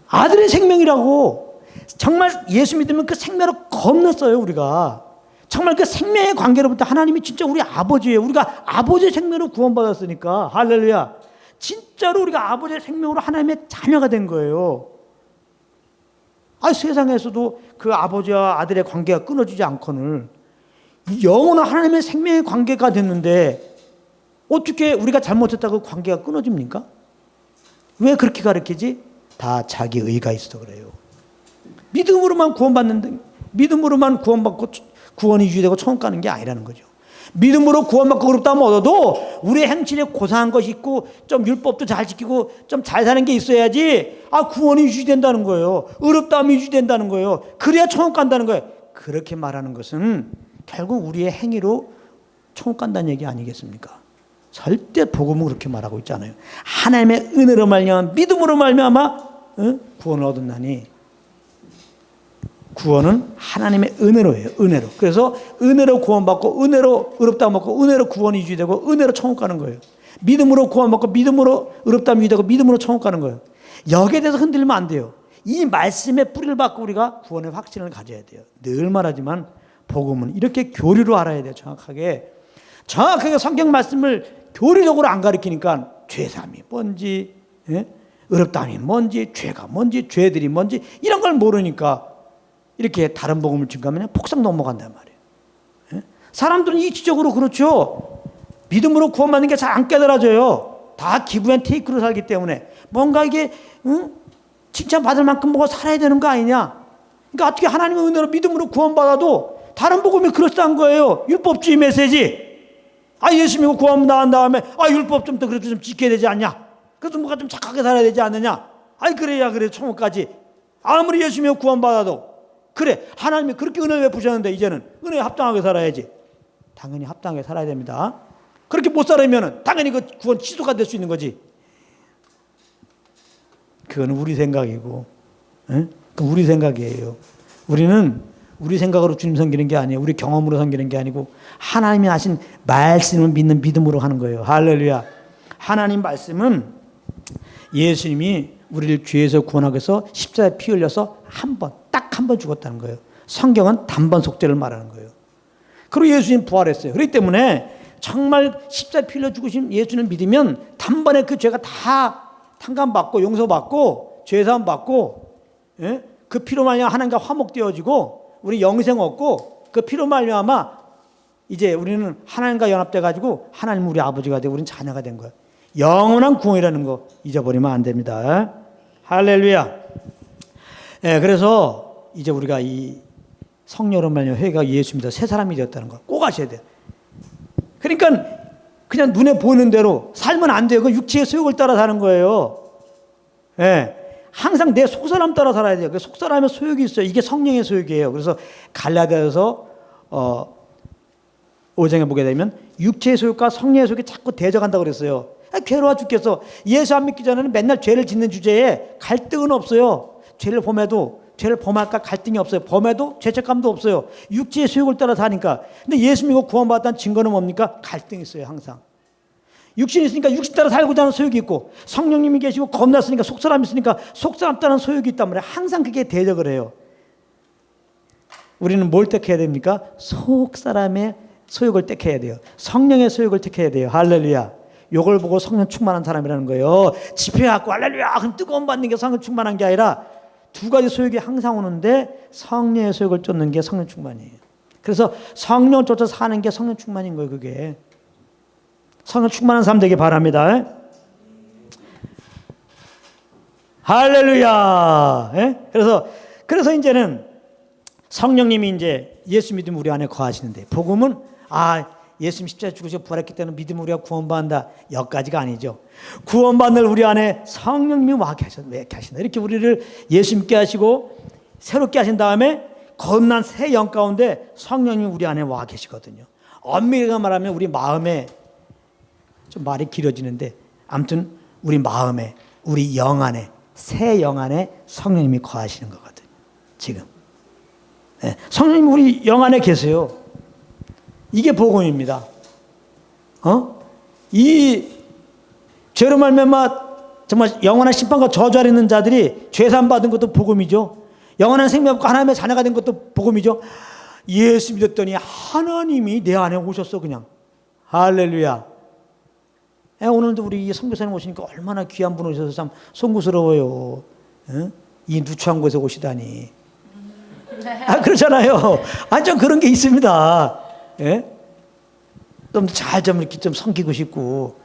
아들의 생명이라고. 정말 예수 믿으면 그 생명을 건넜어요 우리가. 정말 그 생명의 관계로부터 하나님이 진짜 우리 아버지예요. 우리가 아버지의 생명으로 구원받았으니까. 할렐루야. 진짜로 우리가 아버지의 생명으로 하나님의 자녀가 된 거예요. 세상에서도 그 아버지와 아들의 관계가 끊어지지 않거늘 영원한 하나님의 생명의 관계가 됐는데 어떻게 우리가 잘못했다고 관계가 끊어집니까? 왜 그렇게 가르치지? 다 자기 의가 있어서 그래요. 믿음으로만 구원받는데 믿음으로만 구원받고 구원이 유지되고 천국 가는 게 아니라는 거죠. 믿음으로 구원받고 어렵다면 얻어도 우리의 행실에 고상한 것이 있고 좀 율법도 잘 지키고 좀 잘 사는 게 있어야지 구원이 유지된다는 거예요. 어렵다면 유지된다는 거예요. 그래야 천국 간다는 거예요. 그렇게 말하는 것은 결국 우리의 행위로 천국 간다는 얘기 아니겠습니까? 절대 복음은 그렇게 말하고 있잖아요. 하나님의 은혜로 말미암아 믿음으로 말미암아 구원을 얻었나니 구원은 하나님의 은혜로예요. 은혜로. 그래서 은혜로 구원받고 은혜로 어렵다 먹고 은혜로 구원이 유지되고 은혜로 천국 가는 거예요. 믿음으로 구원받고 믿음으로 어렵다 유지되고 믿음으로 천국 가는 거예요. 여기에 대해서 흔들리면 안 돼요. 이 말씀의 뿌리를 받고 우리가 구원의 확신을 가져야 돼요. 늘 말하지만 복음은 이렇게 교리로 알아야 돼요. 정확하게 성경 말씀을 교리적으로 안 가르치니까 죄삼이 뭔지 어렵다함이 뭔지 죄가 뭔지 죄들이 뭔지 이런 걸 모르니까 이렇게 다른 복음을 증거하면 폭삭 넘어간단 말이에요. 사람들은 이치적으로 그렇죠. 믿음으로 구원받는 게 잘 안 깨달아져요. 다 기브 앤 테이크로 살기 때문에 뭔가 이게 칭찬받을 만큼 뭐가 살아야 되는 거 아니냐. 그러니까 어떻게 하나님의 은혜로 믿음으로 구원받아도 다른 복음이 그럴싸한 거예요. 율법주의 메시지. 예수 믿고 구원 나온 다음에 율법 좀 더 그래도 좀 지켜야 되지 않냐. 그래도 뭔가 좀 착하게 살아야 되지 않느냐. 그래야 그래 천국까지. 아무리 예수 믿고 구원받아도 그래 하나님이 그렇게 은혜를 베푸셨는데 이제는 은혜에 합당하게 살아야지. 당연히 합당하게 살아야 됩니다. 그렇게 못 살으면 당연히 그 구원 취소가 될 수 있는 거지. 그건 우리 생각이고 그건 우리 생각이에요. 우리는 우리 생각으로 주님 섬기는 게 아니에요. 우리 경험으로 섬기는 게 아니고 하나님이 하신 말씀을 믿는 믿음으로 하는 거예요. 할렐루야. 하나님 말씀은 예수님이 우리를 죄에서 구원하기 위해서 십자가에 피 흘려서 딱 한 번 죽었다는 거예요. 성경은 단번 속죄를 말하는 거예요. 그리고 예수님 부활했어요. 그렇기 때문에 정말 십자가에 피 흘려 죽으신 예수님을 믿으면 단번에 그 죄가 다 탕감받고 용서받고 죄사함 받고 그 피로 말미암아 하나님과 화목되어지고 우리 영생 얻고 그 피로 말미암아 이제 우리는 하나님과 연합돼 가지고 하나님 우리 아버지가 되고 우리는 자녀가 된 거예요. 영원한 구원이라는 거 잊어버리면 안 됩니다. 할렐루야. 그래서 이제 우리가 이 성령으로 말미암아 회개가 예수입니다. 새 사람이 되었다는 거 꼭 아셔야 돼요. 그러니까 그냥 눈에 보이는 대로 살면 안 돼요. 그 육체의 소욕을 따라 사는 거예요. 항상 내 속사람 따라 살아야 돼요. 그 속사람의 소욕이 있어요. 이게 성령의 소욕이에요. 그래서 갈라디아서 5장에 보게 되면 육체의 소욕과 성령의 소욕이 자꾸 대적한다고 그랬어요. 괴로워 죽겠어. 예수 안 믿기 전에는 맨날 죄를 짓는 주제에 갈등은 없어요. 죄를 범할까 갈등이 없어요. 범해도 죄책감도 없어요. 육체의 소욕을 따라 사니까. 근데 예수 믿고 구원받았다는 증거는 뭡니까? 갈등이 있어요. 항상. 육신이 있으니까 육신 따라 살고자 하는 소욕이 있고, 성령님이 계시고 겁났으니까 속사람이 있으니까 속사람다는 소욕이 있단 말이에요. 항상 그게 대적을 해요. 우리는 뭘 택해야 됩니까? 속사람의 소욕을 택해야 돼요. 성령의 소욕을 택해야 돼요. 할렐루야. 요걸 보고 성령 충만한 사람이라는 거예요. 집회 갖고 할렐루야 그럼 뜨거움 받는 게 성령 충만한 게 아니라 두 가지 소욕이 항상 오는데 성령의 소욕을 쫓는 게 성령 충만이에요. 그래서 성령을 쫓아 사는 게 성령 충만인 거예요. 그게 성령 충만한 사람 되길 바랍니다. 할렐루야. 예? 그래서 이제는 성령님이 이제 예수 믿으면 우리 안에 거하시는데, 복음은 예수님 십자가에 죽으시고 부활했기 때문에 믿으면 우리가 구원받는다, 여기까지가 아니죠. 구원받는 우리 안에 성령님이 와 계신다. 이렇게 우리를 예수 믿게 하시고 새롭게 하신 다음에 거듭난 새 영 가운데 성령님이 우리 안에 와 계시거든요. 엄밀히 말하면 우리 마음에, 좀 말이 길어지는데 아무튼 우리 마음에, 우리 영 안에, 새 영 안에 성령님이 거하시는 거거든요. 지금 성령님이 우리 영 안에 계세요. 이게 복음입니다. 이 죄로 말미암아 정말 영원한 심판과 저주 아래 있는 자들이 죄산 받은 것도 복음이죠. 영원한 생명 받고 하나님의 자녀가 된 것도 복음이죠. 예수 믿었더니 하나님이 내 안에 오셨어. 그냥 할렐루야. 오늘도 우리 선교사님 오시니까 얼마나 귀한 분 오셔서 참 송구스러워요. 이 누추한 곳에 오시다니. 그렇잖아요. 좀 그런 게 있습니다. 예? 좀 이렇게 좀 섬기고 싶고,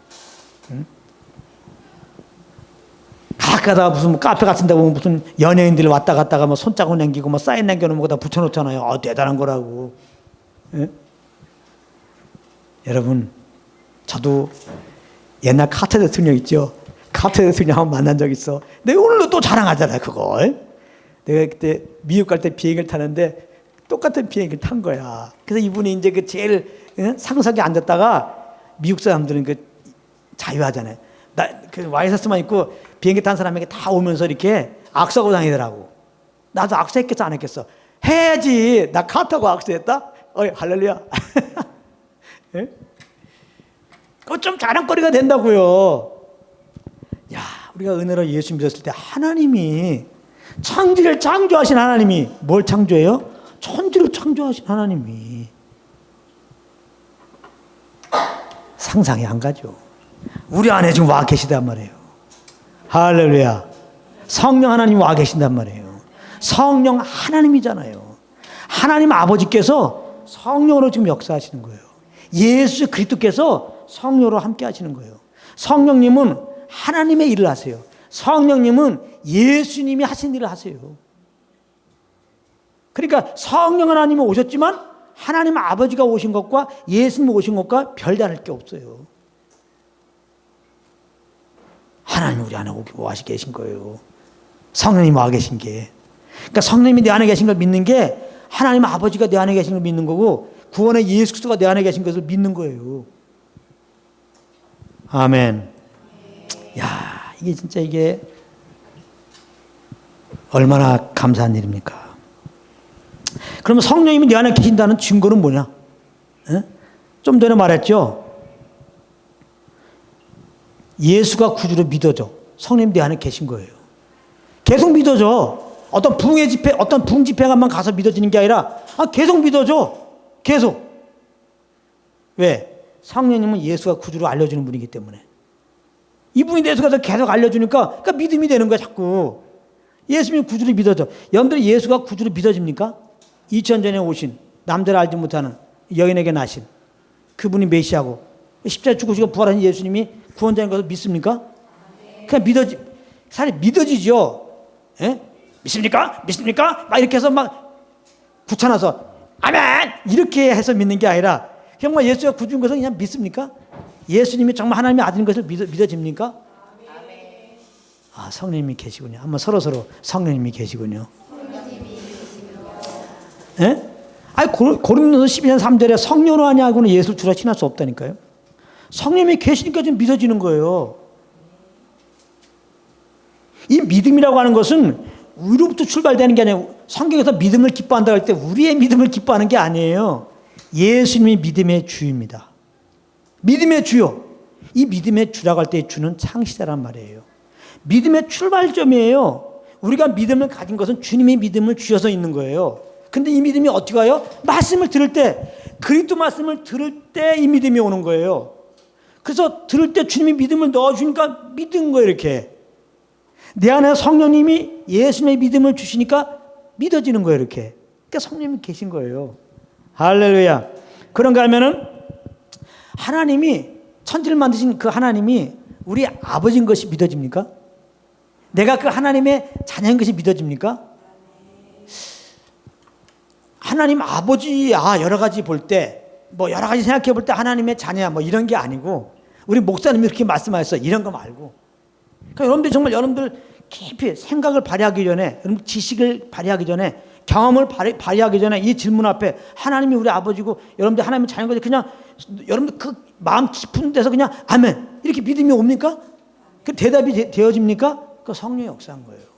가다가 무슨 카페 같은 데 보면 무슨 연예인들 왔다 갔다가 뭐 손자국 남기고 뭐 사인 남겨놓은 거다 붙여놓잖아요. 대단한 거라고. 예? 여러분, 저도 옛날 카터 대통령 있죠. 카터 대통령 한번 만난 적 있어. 내가 오늘도 또 자랑하잖아요, 그거. 내가 그때 미국 갈 때 비행기를 타는데 똑같은 비행기를 탄 거야. 그래서 이분이 이제 그 제일 상석에 앉았다가, 미국 사람들은 그 자유하잖아요. 그 와이셔츠만 입고 비행기 탄 사람에게 다 오면서 이렇게 악수하고 다니더라고. 나도 악수했겠어, 안 했겠어? 해야지. 나 카타고 악수했다? 할렐루야. 예? 그거 좀 자랑거리가 된다고요. 야, 우리가 은혜로 예수 믿었을 때 하나님이, 창조를 창조하신 하나님이 뭘 창조해요? 천지를 창조하신 하나님이 상상이 안 가죠. 우리 안에 지금 와 계시단 말이에요. 할렐루야. 성령 하나님이 와 계신단 말이에요. 성령 하나님이잖아요. 하나님 아버지께서 성령으로 지금 역사하시는 거예요. 예수 그리스도께서 성령으로 함께 하시는 거예요. 성령님은 하나님의 일을 하세요. 성령님은 예수님이 하신 일을 하세요. 그러니까 성령 하나님이 오셨지만 하나님 아버지가 오신 것과 예수님이 오신 것과 별다를 게 없어요. 하나님 우리 안에 와 계신 거예요. 성령님이 와 계신 게. 그러니까 성령님이 내 안에 계신 걸 믿는 게 하나님 아버지가 내 안에 계신 걸 믿는 거고, 구원의 예수 그리스도가 내 안에 계신 것을 믿는 거예요. 아멘. 야, 이게 진짜 이게 얼마나 감사한 일입니까? 그러면 성령님이 내 안에 계신다는 증거는 뭐냐? 좀 전에 말했죠. 예수가 구주로 믿어져. 성령님 내 안에 계신 거예요. 계속 믿어져. 어떤 부흥의 집회, 어떤 부흥 집회가만 가서 믿어지는 게 아니라 계속 믿어져. 계속. 왜? 성령님은 예수가 구주로 알려주는 분이기 때문에. 이분이 내 속에서 계속 알려주니까 그러니까 믿음이 되는 거야, 자꾸. 예수님이 구주로 믿어져. 여러분들 예수가 구주로 믿어집니까? 2000전에 오신, 남들 알지 못하는 여인에게 나신 그분이 메시아고 십자가에 죽으시고 부활하신 예수님이 구원자인 것을 믿습니까? 그냥 사실 믿어지죠. 예? 믿습니까? 믿습니까? 막 이렇게 해서 막 붙여놔서 아멘! 이렇게 해서 믿는 게 아니라 정말 예수가 구주인 것을 그냥 믿습니까? 예수님이 정말 하나님의 아들인 것을 믿어집니까? 성령님이 계시군요. 한번 서로 성령님이 계시군요. 예? 고린도서 12장 3절에 성령으로 하냐고는 예수를 주라 친할 수 없다니까요. 성령님이 계시니까 좀 믿어지는 거예요. 이 믿음이라고 하는 것은 우리로부터 출발되는 게 아니에요. 성경에서 믿음을 기뻐한다고 할 때 우리의 믿음을 기뻐하는 게 아니에요. 예수님이 믿음의 주입니다. 믿음의 주요. 이 믿음의 주라고 할 때 주는 창시자란 말이에요. 믿음의 출발점이에요. 우리가 믿음을 가진 것은 주님이 믿음을 주셔서 있는 거예요. 근데 이 믿음이 어떻게 와요? 말씀을 들을 때, 그리스도 말씀을 들을 때 이 믿음이 오는 거예요. 그래서 들을 때 주님이 믿음을 넣어주니까 믿은 거예요. 이렇게 내 안에 성령님이 예수님의 믿음을 주시니까 믿어지는 거예요. 이렇게. 그러니까 성령님이 계신 거예요. 할렐루야. 그런가 하면은 하나님이 천지를 만드신 그 하나님이 우리 아버지인 것이 믿어집니까? 내가 그 하나님의 자녀인 것이 믿어집니까? 하나님 아버지야 여러 가지 볼 때 뭐 여러 가지 생각해 볼 때 하나님의 자녀야 뭐 이런 게 아니고 우리 목사님이 그렇게 말씀하셨어. 이런 거 말고. 그러니까 여러분들 정말 여러분들 깊이 생각을 발휘하기 전에 여러분 지식을 발휘하기 전에 경험을 발휘하기 전에 이 질문 앞에 하나님이 우리 아버지고 여러분들 하나님의 자녀인 거지 그냥 여러분들 그 마음 깊은 데서 그냥 아멘 이렇게 믿음이 옵니까? 그 대답이 되어집니까? 그 성령의 역사인 거예요.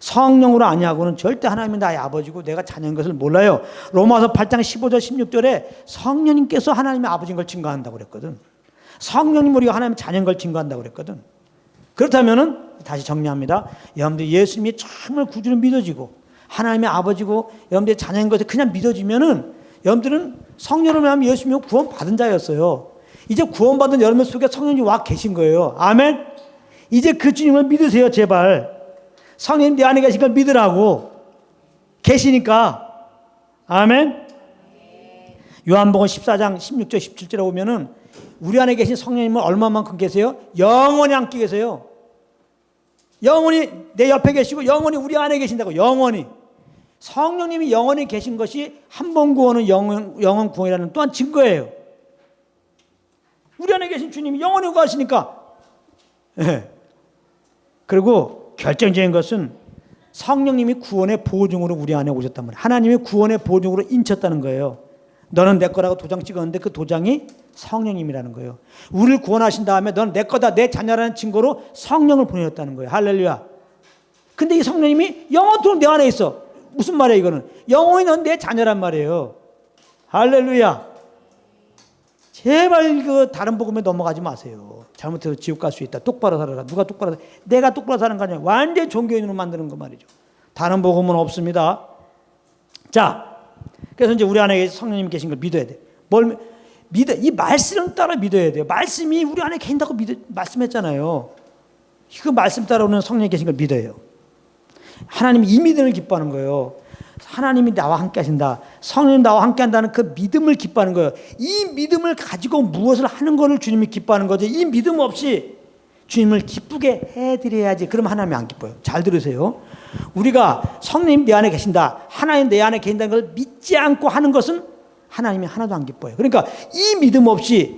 성령으로 아니하고는 절대 하나님이 나의 아버지고 내가 자녀인 것을 몰라요. 로마서 8장 15절 16절에 성령님께서 하나님의 아버지인 걸 증거한다고 그랬거든. 성령님 우리가 하나님의 자녀인 걸 증거한다고 그랬거든. 그렇다면은 다시 정리합니다. 여러분들 예수님이 정말 구주로 믿어지고 하나님의 아버지고 여러분들의 자녀인 것을 그냥 믿어지면은 여러분들은 성령으로 하면 예수님이 구원 받은 자였어요. 이제 구원받은 여러분 속에 성령이 와 계신 거예요. 아멘. 이제 그 주님을 믿으세요. 제발. 성령님 내 안에 계신 걸 믿으라고 계시니까. 아멘. 요한복음 14장 16절 17절에 보면은 우리 안에 계신 성령님은 얼마만큼 계세요? 영원히 함께 계세요. 영원히 내 옆에 계시고 영원히 우리 안에 계신다고. 영원히. 성령님이 영원히 계신 것이 한 번 구원은 영원 구원이라는 또한 증거예요. 우리 안에 계신 주님이 영원히 구하시니까. 네. 그리고 결정적인 것은 성령님이 구원의 보증으로 우리 안에 오셨단 말이에요. 하나님이 구원의 보증으로 인쳤다는 거예요. 너는 내 거라고 도장 찍었는데 그 도장이 성령님이라는 거예요. 우리를 구원하신 다음에 너는 내 거다, 내 자녀라는 증거로 성령을 보내셨다는 거예요. 할렐루야. 근데 이 성령님이 영원토록 내 안에 있어. 무슨 말이야 이거는? 영원히 넌 내 자녀란 말이에요. 할렐루야. 제발 그 다른 복음에 넘어가지 마세요. 잘못해서 지옥 갈 수 있다. 똑바로 살아라. 누가 똑바로 살아? 내가 똑바로 사는 거 아니야. 완전히 종교인으로 만드는 거 말이죠. 다른 복음은 없습니다. 자, 그래서 이제 우리 안에 성령님 계신 걸 믿어야 돼. 뭘 믿어? 이 말씀을 따라 믿어야 돼요. 말씀이 우리 안에 계신다고 말씀했잖아요. 그 말씀 따라오는 성령님 계신 걸 믿어요. 하나님이 이 믿음을 기뻐하는 거예요. 하나님이 나와 함께 하신다. 성령님 나와 함께 한다는 그 믿음을 기뻐하는 거예요. 이 믿음을 가지고 무엇을 하는 것을 주님이 기뻐하는 거죠. 이 믿음 없이 주님을 기쁘게 해드려야지. 그럼 하나님이 안 기뻐요. 잘 들으세요. 우리가 성령님 내 안에 계신다. 하나님 내 안에 계신다는 걸 믿지 않고 하는 것은 하나님이 하나도 안 기뻐요. 그러니까 이 믿음 없이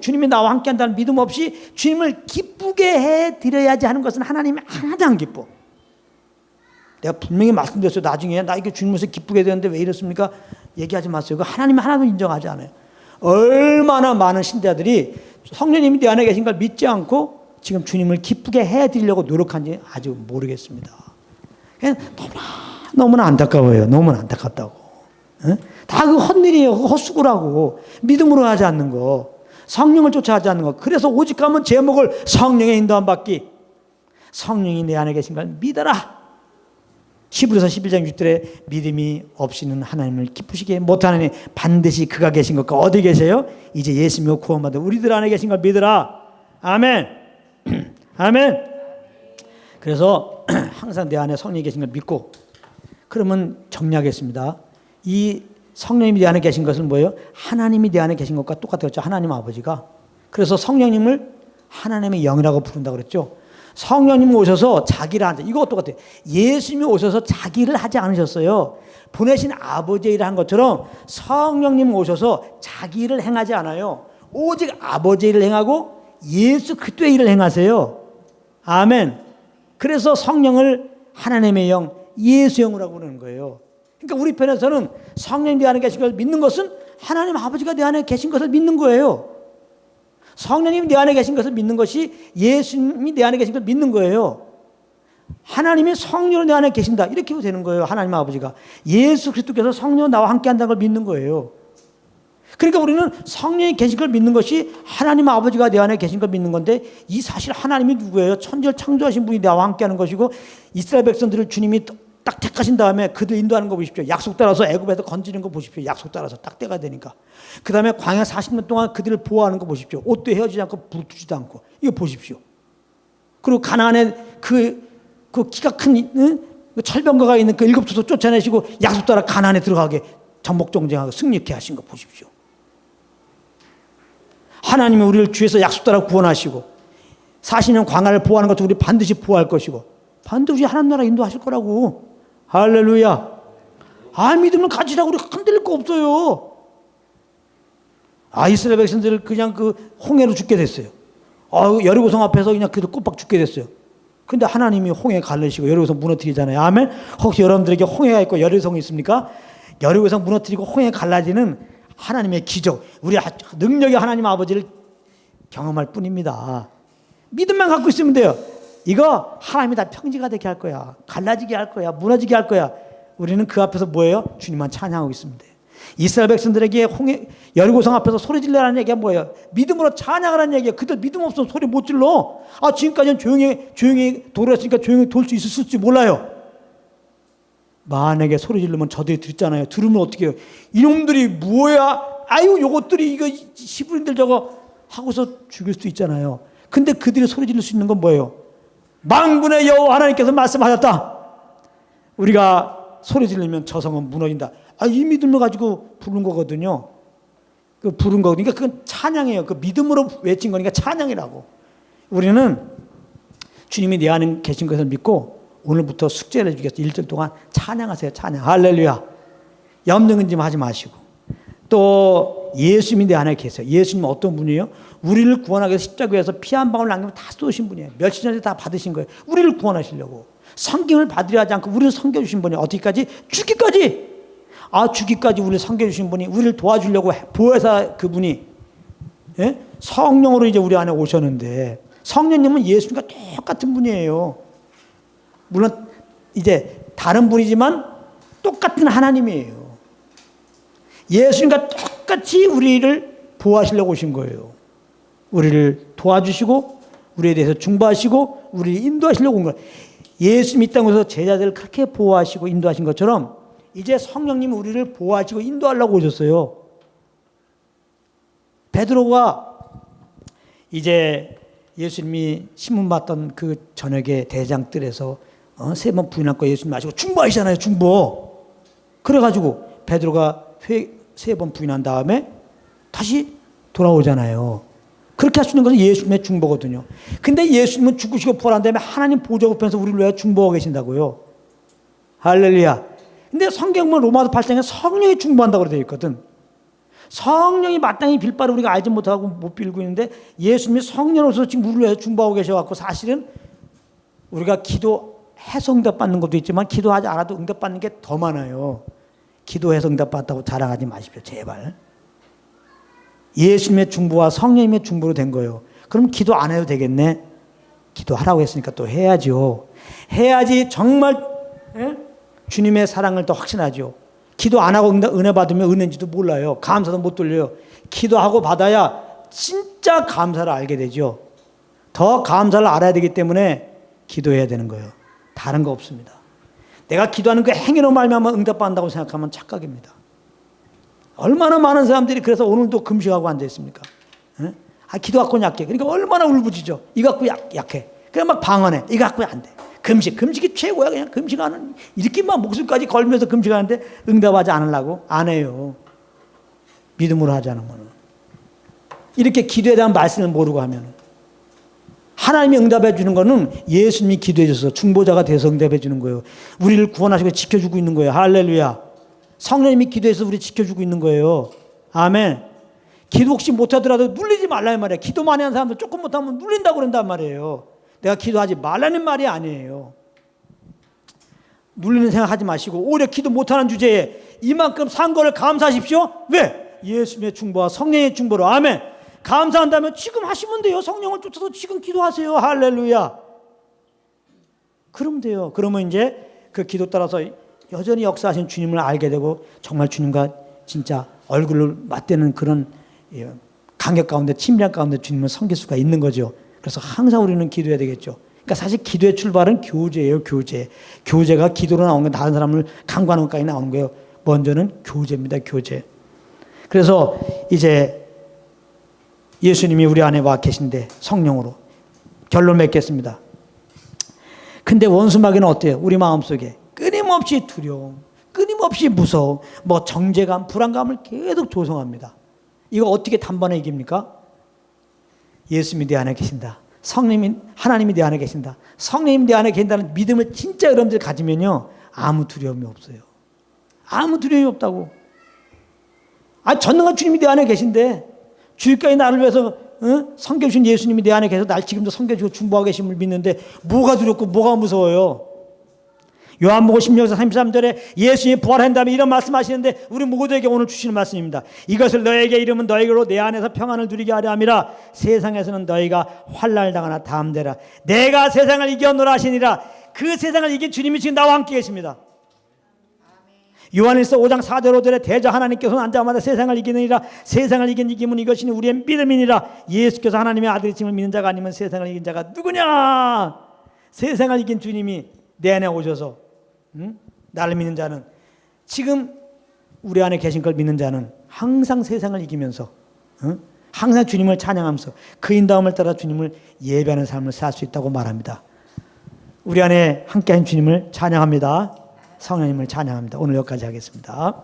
주님이 나와 함께 한다는 믿음 없이 주님을 기쁘게 해드려야지 하는 것은 하나님이 하나도 안 기뻐. 내가 분명히 말씀드렸어요. 나중에 나 이게 주님으로서 기쁘게 되는데 왜 이렇습니까? 얘기하지 마세요. 하나님이 하나도 인정하지 않아요. 얼마나 많은 신자들이 성령님이 내 안에 계신 걸 믿지 않고 지금 주님을 기쁘게 해드리려고 노력한지 아직 모르겠습니다. 너무나 안타까워요. 너무나 안타깝다고. 다 그 헛일이에요. 그 헛수고라고. 믿음으로 하지 않는 거. 성령을 쫓아하지 않는 거. 그래서 오직 가면 제목을 성령의 인도함 받기. 성령이 내 안에 계신 걸 믿어라. 히브리서 11장 6절에 믿음이 없이는 하나님을 기쁘시게 못하느니 반드시 그가 계신 것과 어디 계세요? 이제 예수님으로 구원받은 우리들 안에 계신 걸 믿으라. 아멘. 아멘. 그래서 항상 내 안에 성령이 계신 걸 믿고 그러면 정리하겠습니다. 이 성령님이 내 안에 계신 것은 뭐예요? 하나님이 내 안에 계신 것과 똑같았죠. 하나님 아버지가. 그래서 성령님을 하나님의 영이라고 부른다고 그랬죠. 성령님 오셔서 자기를 한다. 이거 똑같아요. 예수님이 오셔서 자기를 하지 않으셨어요. 보내신 아버지의 일을 한 것처럼 성령님 오셔서 자기를 행하지 않아요. 오직 아버지의 일을 행하고 예수 그리스도의 일을 행하세요. 아멘. 그래서 성령을 하나님의 영, 예수 영이라고 부르는 거예요. 그러니까 우리 편에서는 성령님 내 안에 계신 것을 믿는 것은 하나님 아버지가 내 안에 계신 것을 믿는 거예요. 성령님이 내 안에 계신 것을 믿는 것이 예수님이 내 안에 계신 것을 믿는 거예요. 하나님이 성령으로 내 안에 계신다. 이렇게 되는 거예요. 하나님 아버지가. 예수 그리스도께서 성령으로 나와 함께 한다는 걸 믿는 거예요. 그러니까 우리는 성령이 계신 걸 믿는 것이 하나님 아버지가 내 안에 계신 걸 믿는 건데, 이 사실 하나님이 누구예요? 천지를 창조하신 분이 나와 함께하는 것이고, 이스라엘 백성들을 주님이 딱 택하신 다음에 그들 인도하는 거 보십시오. 약속 따라서 애굽에서 건지는 거 보십시오. 약속 따라서 딱 때가 되니까. 그 다음에 광야 40년 동안 그들을 보호하는 거 보십시오. 옷도 헤어지지 않고 부르트지도 않고. 이거 보십시오. 그리고 가나안에 그 키가 큰 그 철병거가 있는 그 일곱수도 쫓아내시고 약속 따라 가나안에 들어가게 전복 정쟁하고 승리케 하신 거 보십시오. 하나님이 우리를 주에서 약속 따라 구원하시고 40년 광야를 보호하는 것도 우리 반드시 보호할 것이고 반드시 하나님 나라 인도하실 거라고. 할렐루야. 믿음을 가지라고. 우리 흔들릴 거 없어요. 이스라엘 백성들 그냥 그 홍해로 죽게 됐어요. 여리고성 앞에서 그냥 그들 꼬박 죽게 됐어요. 근데 하나님이 홍해 갈르시고 여리고성 무너뜨리잖아요. 아멘. 혹시 여러분들에게 홍해가 있고 여리고성이 있습니까? 여리고성 무너뜨리고 홍해 갈라지는 하나님의 기적, 우리 능력의 하나님 아버지를 경험할 뿐입니다. 믿음만 갖고 있으면 돼요. 이거 하나님이 다 평지가 되게 할 거야. 갈라지게 할 거야. 무너지게 할 거야. 우리는 그 앞에서 뭐예요? 주님만 찬양하고 있으면 돼요. 이스라엘 백성들에게 여리고성 앞에서 소리 질러라는 얘기가 뭐예요? 믿음으로 찬양하라는 얘기예요. 그들 믿음 없으면 소리 못 질러. 지금까지는 조용히 돌았으니까 조용히 돌 수 있었을지 몰라요. 만약에 소리 지르면 저들이 듣잖아요. 들으면 어떻게 해요? 이놈들이 뭐야? 요것들이 이거 시부인들 저거 하고서 죽일 수도 있잖아요. 근데 그들이 소리 지를 수 있는 건 뭐예요? 만군의 여호와 하나님께서 말씀하셨다. 우리가 소리 지르면 저 성은 무너진다. 이 믿음을 가지고 부른 거거든요. 부른 거. 그러니까 그건 찬양이에요. 그 믿음으로 외친 거니까 찬양이라고. 우리는 주님이 내 안에 계신 것을 믿고 오늘부터 숙제를 해주겠어요. 일주일 동안 찬양하세요. 찬양. 할렐루야. 염려는 좀 하지 마시고. 또 예수님이 내 안에 계세요. 예수님은 어떤 분이에요? 우리를 구원하기 위해서 십자가에서 피 한 방울 남기면 다 쏘신 분이에요. 며칠 전에 다 받으신 거예요. 우리를 구원하시려고. 성경을 받으려 하지 않고 우리를 섬겨주신 분이 어디까지? 죽기까지. 죽기까지 우리를 섬겨주신 분이, 우리를 도와주려고 보혜사 그분이 성령으로 이제 우리 안에 오셨는데, 성령님은 예수님과 똑같은 분이에요. 물론 이제 다른 분이지만 똑같은 하나님이에요. 예수님과 똑같이 우리를 보호하시려고 오신 거예요. 우리를 도와주시고 우리에 대해서 중보하시고 우리를 인도하시려고 온 거예요. 예수님이 이 땅에서 제자들을 그렇게 보호하시고 인도하신 것처럼 이제 성령님이 우리를 보호하시고 인도하려고 오셨어요. 베드로가 이제 예수님이 신문 받던 그 저녁에 대장뜰에서 3번 부인할 거 예수님 마시고 중보하시잖아요. 중보. 그래가지고 베드로가 3번 부인한 다음에 다시 돌아오잖아요. 그렇게 할 수 있는 것은 예수님의 중보거든요. 근데 예수님은 죽으시고 부활한 다음에 하나님 보좌 우편에서 우리를 위해 중보하고 계신다고요. 할렐루야. 근데 성경 보면 로마서 8장에 성령이 중보한다고 되어 있거든. 성령이 마땅히 빌 바를 우리가 알지 못하고 못 빌고 있는데 예수님이 성령으로서 지금 우리를 위해 중보하고 계셔갖고, 사실은 우리가 기도해서 응답받는 것도 있지만 기도하지 않아도 응답받는 게 더 많아요. 기도해서 응답받았다고 자랑하지 마십시오. 제발. 예수님의 중보와 성령님의 중보로 된 거예요. 그럼 기도 안 해도 되겠네? 기도하라고 했으니까 또 해야죠. 해야지 정말 주님의 사랑을 더 확신하죠. 기도 안 하고 은혜 받으면 은혜인지도 몰라요. 감사도 못 돌려요. 기도하고 받아야 진짜 감사를 알게 되죠. 더 감사를 알아야 되기 때문에 기도해야 되는 거예요. 다른 거 없습니다. 내가 기도하는 그 행위로 말미암아 응답받는다고 생각하면 착각입니다. 얼마나 많은 사람들이 그래서 오늘도 금식하고 앉아 있습니까? 기도 갖고는 약해. 그러니까 얼마나 울부짖어. 이거 갖고 약해. 그냥 막 방언해. 이거 갖고 안 돼. 금식이 최고야. 그냥 금식하는, 이렇게 막 목숨까지 걸면서 금식하는데 응답하지 않으려고 안 해요. 믿음으로 하지 않으면. 이렇게 기도에 대한 말씀을 모르고 하면, 하나님이 응답해 주는 거는 예수님이 기도해 줘서 중보자가 돼서 응답해 주는 거예요. 우리를 구원하시고 지켜주고 있는 거예요. 할렐루야. 성령님이 기도해서 우리 지켜주고 있는 거예요. 아멘. 기도 혹시 못하더라도 눌리지 말라 이 말이에요. 기도 많이 하는 사람들 조금 못하면 눌린다고 그런단 말이에요. 내가 기도하지 말라는 말이 아니에요. 눌리는 생각하지 마시고 오히려 기도 못하는 주제에 이만큼 산 거를 감사하십시오. 왜? 예수님의 중보와 성령의 중보로. 아멘. 감사한다면 지금 하시면 돼요. 성령을 쫓아서 지금 기도하세요. 할렐루야. 그러면 돼요. 그러면 이제 그 기도 따라서 여전히 역사하신 주님을 알게 되고 정말 주님과 진짜 얼굴을 맞대는 그런 간격 가운데 침략 가운데 주님을 섬길 수가 있는 거죠. 그래서 항상 우리는 기도해야 되겠죠. 그러니까 사실 기도의 출발은 교제예요. 교제가 기도로 나오는 건 다른 사람을 간구하는 것까지 나오는 거예요. 먼저는 교제입니다. 교제. 그래서 이제 예수님이 우리 안에 와 계신데 성령으로 결론 맺겠습니다. 근데 원수 마귀는 어때요? 우리 마음속에 끊임없이 두려움, 끊임없이 무서움, 뭐 정죄감, 불안감을 계속 조성합니다. 이거 어떻게 단번에 이깁니까? 예수님이 내 안에 계신다. 하나님이 내 안에 계신다. 성령님이 내 안에 계신다는 믿음을 진짜 여러분들 가지면요, 아무 두려움이 없어요. 아무 두려움이 없다고. 전능한 주님이 내 안에 계신데, 주일까지 나를 위해서 섬겨주신 예수님이 내 안에 계셔서 날 지금도 섬겨주고 중보하고 계심을 믿는데 뭐가 두렵고 뭐가 무서워요? 요한복음 16장 33절에 예수님이 부활한 다음에 이런 말씀하시는데 우리 모두에게 오늘 주시는 말씀입니다. 이것을 너에게 이르면 너에게로 내 안에서 평안을 누리게 하려 함이라. 세상에서는 너희가 환난을 당하나 담대라. 내가 세상을 이겼노라 하시니라. 그 세상을 이긴 주님이 지금 나와 함께 계십니다. 요한일서 5장 4절 5절에 대저 하나님께서는 앉아마다 세상을 이기느니라. 세상을 이긴 이김은 이것이니 우리의 믿음이니라. 예수께서 하나님의 아들이심을 믿는 자가 아니면 세상을 이긴 자가 누구냐? 세상을 이긴 주님이 내 안에 오셔서 나를 믿는 자는, 지금 우리 안에 계신 걸 믿는 자는 항상 세상을 이기면서 항상 주님을 찬양하면서 그 인도함을 따라 주님을 예배하는 삶을 살 수 있다고 말합니다. 우리 안에 함께한 주님을 찬양합니다. 성령님을 찬양합니다. 오늘 여기까지 하겠습니다.